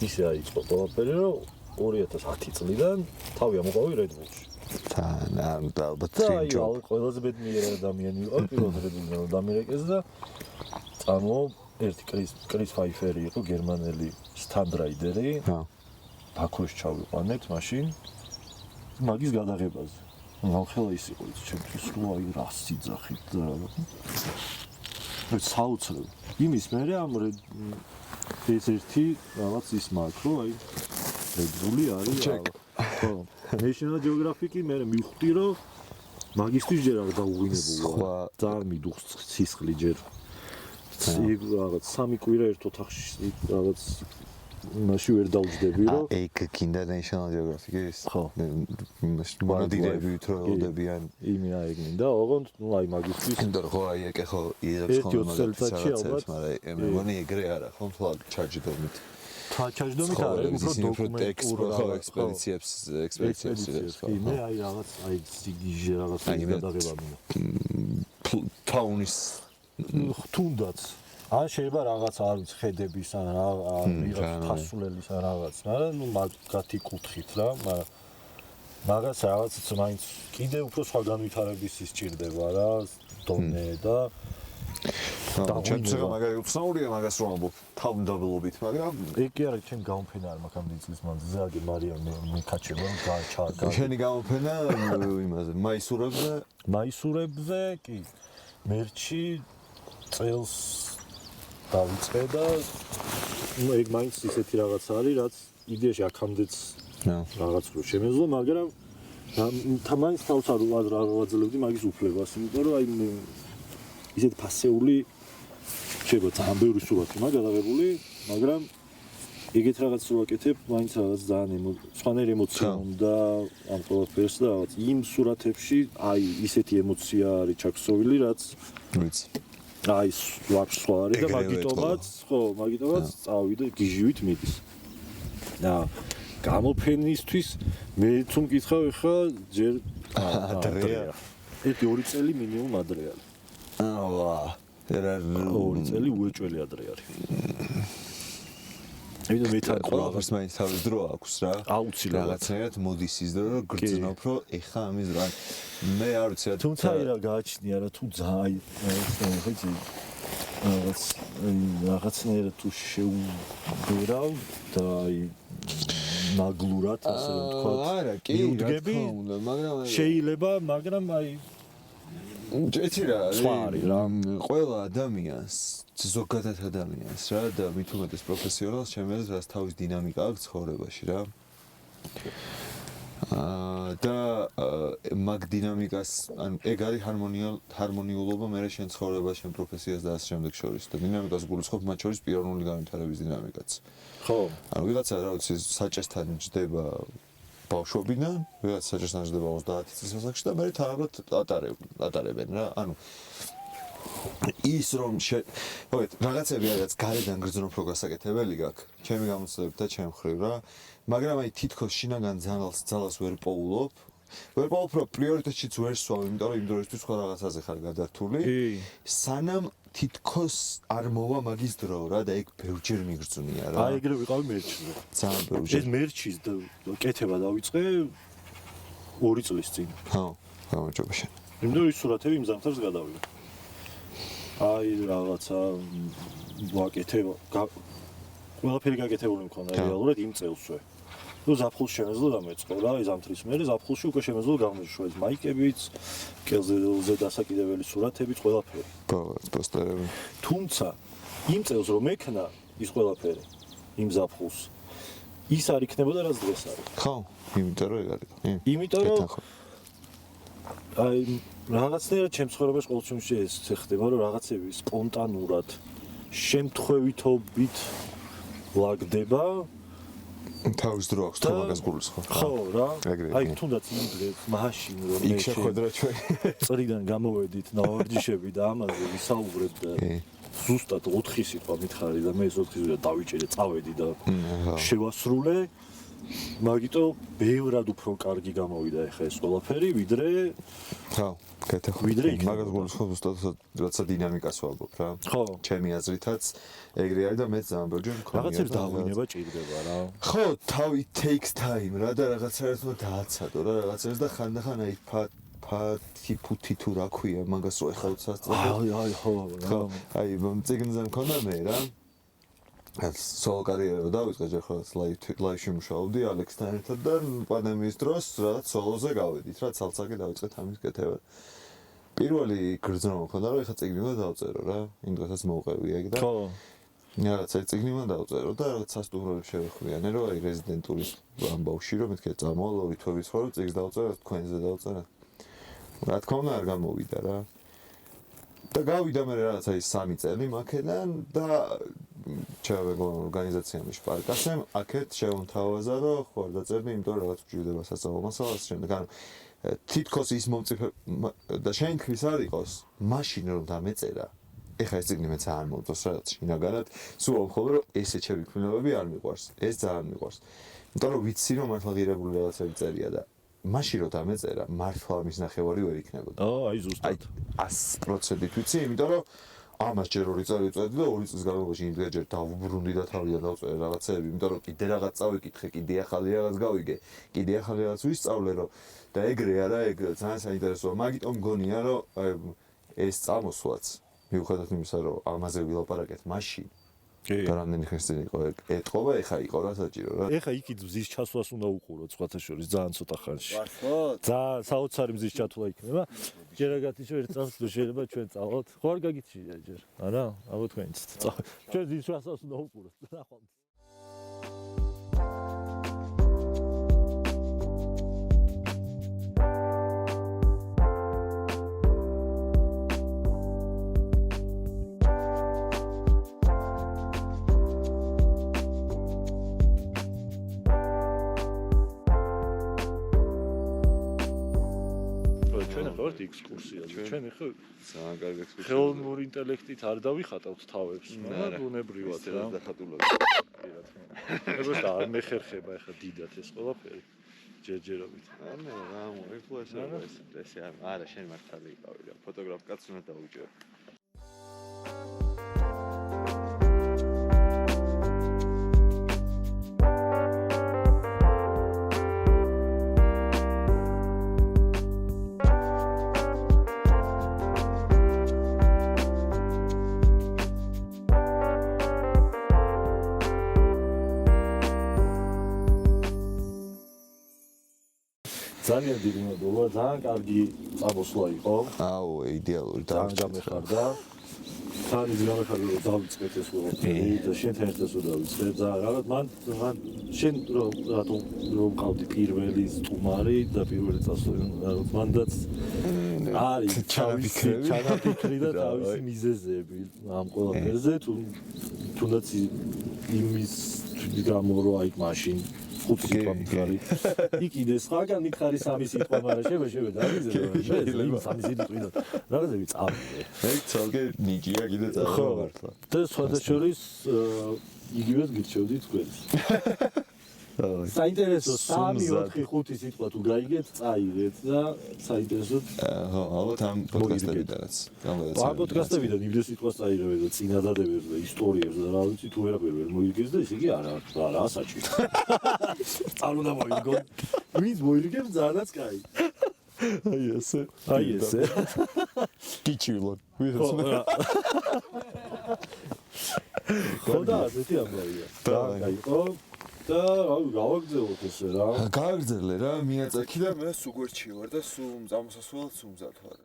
B: ისე აიწყო ყველაფერი რომ 2010 წლიდან თავი ამოყავი Red Bull-ში
A: და ალბათ
B: აი ყველაზე ბედნიერი ადამიანი იყო პირველ Red Bull-ში დამირეკეს და წამო ერთი კრის ფაიფერი იყო გერმანელი სტანდრაიდერი ბაქოში ჩავიყვანეთ მაშინ მაგის გადაღებაზე ხალხელა ის იყო ჩემთვის რომ აი რა სიძახით და საოცრად იმის მერე ამ ეს ერთი რაღაც ის მაკრო აი Red Bull-ი არის ხო National Geographic-ი მე მივხვდი რომ მაგისტრის ჯერ არ დაუღვინებულა ძალიან მიდუხს სისხლი ჯერ იქ რაღაც სამი კვირა ერთ ოთახში რაღაც მაშინ ვერ დავждები რომ
A: ეგ კიდე National Geographic-ის
B: ხო
A: მონადირები თროლდებიან
B: იმია ეგ მინდა ოღონდ ნუ აი მაგისტრის
A: კიდე ხო აი ეგ ხო იღებს ხოლმე მაგრამ მე მგონი ეგრე არა ხო თვალ ჩარჯდომით
B: ჩარჯდომით არა
A: უფრო ექსპედიციებს
B: მე აი რაღაც აი სიგიჟე რაღაც გადაღება მინდა
A: ფაუნის
B: თუნდაც ან შეიძლება რაღაც არ ვიცი ხედების ან რაღაც ფასულელის ან რაღაც მაგრამ ნუ მაგათი კუთხით რა მაგრამ მაგას რაღაცაც მაინც კიდე უფრო სხვა განვითარების ისჭირდება რა დონე და
A: ჩემს მაგარი უცნაურია მაგას რომ ამბობ თავმდაბლობით მაგრამ
B: ეგ კი არის ჩემი გამოფენა არ მაქვს ამდენი წლის მანძილზე აგი მარია მე კაჩება გაჩარდა
A: შენი გამოფენა იმაზე
B: მაისურებზე კი მერჩი წელს დავიწყე და ნუ ეგ მაინც ისეთი რაღაც არის რაც იდეაში აქამდეც რაღაც რო შემეძლო მაგრამ თამაინც თავს არ ვაძლევდი მაგის უფლებას იმიტომ რომ აი ისეთ ფასეული შეიძლება ძალიან ბევრი სურათი მაგ გადაღებული მაგრამ ეგეთ რაღაც რო ვაკეთებ მაინც რაღაც ძალიან სხვანაირი ემოცია უნდა ამ ყველაფერს და რაღაც იმ სურათებში აი ისეთი ემოცია არის ჩაქსოვილი რაც
A: ვიცი
B: აი ვაფშე სხვა არის და მაგიტომაც წავიდა გიჟივით მიდის და გამოფენისთვის მე თუ მკითხავ ხა ჯერ ადრეა ერთი 2 წელი მინიმუმ ადრე არის
A: რა
B: 2 წელი უეჭველი ადრე არის აი მე თან
A: ყველაფერს მაინც თავის დრო აქვს რა
B: აუცილებლად
A: რაღაცნაირად მოდის ის დრო რომ გრძნობ რომ ეხა ამის რა მე არ ვიცი რა
B: თუმცა რა გააჩნია რა თუ ძალიან რაღაცნაირად თუ შეუბერავ და აი
D: ნაგლურად ასე რომ ვთქვათ.
A: არა, კი,
D: მიუდგები,
A: რა თქმა უნდა, მაგრამ
D: შეიძლება, მაგრამ აი
A: ეცი რა,
D: სხვა არის რა.
A: ყველა ადამიანს, ზოგადად ადამიანს რა და მით უმეტეს პროფესიონალს შემიძლია რაც თავის დინამიკა აქვს ცხოვრებაში რა. და მაგ დინამიკას, ან ეგ არის ჰარმონიულობა მე შენ ცხოვრებას, შენ პროფესიას და ასე შემდეგ შორის. და დინამიკას გულისხმობ მათ შორის პიროვნული განვითარების დინამიკაც.
D: ხო,
A: ანუ ვიღაცა რა ვიცი, საჭესთან ჯდება ბავშვობიდან, ვიღაცა საჭესთან ჯდება 30 წლის ასაკში და მე თანაბრად ატარებენ რა. ანუ ის რომ მოგეთ რაღაცები რაღაც გარედან გრძნობს რო გასაკეთებელი გაქვს ჩემი გამოცდილებით და ჩემ ხრივ რა მაგრამ აი თითქოს შინაგან ძალას ვერ პოულობ რომ პრიორიტეტშიც ვერ სვავ იმიტომ რომ იმ დროისთვის სხვა რაღაცაზე ხარ გადართული სანამ თითქოს არ მოვა მაგის დრო რა და ეგ ბევრჯერ მიგრძნია რა
D: აი ეგრე ვიყავი მერჩზე
A: ძალიან ბევრჯერ
D: ეს მერჩის კეთება დავიწყე 2 წლის წინ
A: ხო გამარჯობა შენ
D: იმიტომ ის სურათები იმ ზამთარს გადავიდა აი რაღაცა ვაკეთე ყველაფერი გაკეთებული მქონდა რეალურად იმ წელსვე ну ზაფხულში შემეძლო დამეწყო რა ის ზამთრის მერე ზაფხულში უკვე შემეძლო გამოვიშვე ეს მაიკებიც კელზე დასაკიდებელი სურათებიც ყველაფერი
A: პოსტერები
D: თუმცა იმ წელს რომ ექნა ის ყველაფერი იმ ზაფხულს ის არ იქნებოდა რაც დღეს არის
A: ხო იმიტომ რომ ეგ არის
D: იმიტომ რომ აი რაღაცნაირად ჩემს ცხოვრებაში ყოველთვის ეს ხდება რომ რაღაცები სპონტანურად შემთხვევითობით ვლაგდება
A: თავის დრო აქვს თუ მაგას გულისხმობ
D: ხო რა აი თუნდაც იმ დღეს მაშინ რომ
A: იქ შეხვედრა ჩვენ
D: წრიდან გამოვედით ნავარჯიშები და ამაზე ვისაუბრეთ და ზუსტად 4 სიტყვა მითხარი და მე ეს 4 სიტყვა დავიჭერე წავედი და შევასრულე მაგიტო ბევრად უფრო კარგი გამოვიდა ეხა ეს ყველაფერი ვიდრე
A: ხო
D: ვიდრე იქ
A: მაგას გულისხმობ ზუსტად რაცა დინამიკას ვაბობ რა
D: ხო
A: ჩემი აზრითაც ეგრე არის და მე ძალიან ბევრჯერ მქონია
D: რაღაცებს დავინება ჭირდება რა
A: ხო თავი takes time რა და რაღაცაებს უნდა დააცადო რა რაღაცებს და ხანდახან აი ფათი თუ რა ქვია მაგას რო ეხლა უცასწრაფო
D: აი ხო
A: აი წიგნზე მქონდა მე რა სოლო კარიერა დავიწყე ჯერ ხოლმე ლაივში მუშაობდი ალექსთან ერთად და პანდემიის დროს რაღაც სოლოზე გავედით რა ცალ-ცალკე დავიწყეთ ამის კეთება პირველი გრძნობა მქონდა რომ ეხლა წიგნი უნდა დავწერო რა იმ დღესაც მოვყევი ეგ და
D: ხო
A: რაღაცა წიგნი უნდა დავწერო და რაღაც სასტუმროებს შევხვდიანი რომ აი რეზიდენტურის ამბავში რომ მეთქე წამოვალ 2 თვეების ხო რომ წიგნს დავწერო თქვენზე დავწერა რა თქმა უნდა არ გამოვიდა რა და გავიდა მე რაღაცა ის 3 წელი მაქედან და ჩავეგო ორგანიზაცია მიშპარკასემ აქეთ შეუნთავაზა რომ ხო არ დაწერდი იმიტომ რომ რაღაც გვჭირდება სასწავლო მასალას შემდეგ ანუ თითქოს ის მომწიფე და შენ ქრის არ იყოს მაშინ რომ დამეწერა ეხა ეს წიგნი მე ძალიან მომწონს რაღაც შინაგანად სულ მხოლოდ რომ ესე ჩემი ფინალებები არ მიყვარს ეს ძალიან მიყვარს იმიტომ რომ ვიცი რომ მართლა ღირებული რაღაცები წერია და მაშინ რომ დამეწერა მართლა მის ნახევარი ვერ იქნებოდა
D: აი ზუსტად
A: 100% ვიცი იმიტომ რომ ამას ჯერ 2 წელი ვწევდი და 2 წლის განმავლობაში იმდენჯერ დავუბრუნდი და თავიდან დავწერე რაღაცეები, იმიტომ რომ კიდე რაღაც წავიკითხე, კიდე ახალი რაღაც გავიგე, კიდე ახალი რაღაც ვისწავლე რომ და ეგრე არა, ეგ ძალიან საინტერესოა. მაგიტომ მგონია რომ ეს წამოსვლაც მიუხედავად იმისა რომ ამაზე ვილაპარაკეთ მაშინ და რამდენი ხნის წინ იყო ეთყობა, ეხა იყო რა საჭირო რა.
D: ეხა იქით მზის ჩასვლას უნდა უყუროთ სხვათა შორის ძალიან ცოტა ხანში.
A: მართლა?
D: ძალიან საოცარი მზის ჩათვლა იქნება. ჯერაგათი შეიძლება წელს შეიძლება ჩვენ წავალთ. ხო არ გაგიჩია ჯერ. არა? აბა თქვენიც წავალთ. ჩვენ მზის ჩასვლას უნდა უყუროთ. ნახავთ. ექსკურსია. ჩვენ ახლა
A: ძალიან კარგი ექსკურსია.
D: ხელოვნური ინტელექტით არ დავიხატავთ თავებს, მაგრამ ბუნებრივად რა.
A: დახატულობთ.
D: ეს არ მეხერხება ახლა დიდად ეს ყველაფერი. ჯერჯერობით.
A: არა, რა მოიფლაშა ეს არა, შენ მართალი იყავი რა. ფოტოგრაფ კაცს უნდა დაუჭერ.
B: ძალიან დიდი მადლობა, ძალიან კარგი წამოსვლა იყო.
A: აუ, იდეალური
B: ძალიან გამეხარდა. თავის გამეხარდა რომ დავიწყეთ ეს ყველაფერი და შენთან ერთად დავიწყეთ და რაღაც მან შენ რატომ რომ ყავდი პირველი სტუმარი და პირველი წასვლელი მანდაც არის ჩანაფიქრი და თავისი მიზეზები ამ ყველაფერზე თუნდაც იმის გამო რომ აი მაშინ ხუთი სიტყვა მითხარი. იქ იდეს ხაგან მითხარი სამი სიტყვა, მაგრამ შევედა აღიზრდა. იმ სამი სიტყვიდან რაღაცები წავიდე.
A: მე ცალკე ნიჭია კიდე წავიდა.
B: და სხვადასხვა იგივეს გირჩევდი თქვენს. საინტერესო 3-4-5 სიტყვა თუ გაიგეთ, წაიღეთ და საინტერესოდ
A: ხო, ალბათ ამ პოდკასტებიდანაც.
B: ამ პოდკასტებიდან იმდენ სიტყვას წაიღებენ და წინადადებებს და ისტორიებს და რა ვიცი თუ ვერაფერი ვერ მოიგეს და ისე იგი არა საჭირო. არ უნდა მოიგო. ვინც მოიგებს ძალაც კაი.
A: აი ესე. კიჩილო.
B: ხო და ასეთი ამბავია. გაიყო და გავაგზავნოთ ესე რა.
A: გააგრძელე რა, მიაწაკი და მე სულ გვერდში ვარ და სულ წამოსასვლელად სულ მზად ვარ.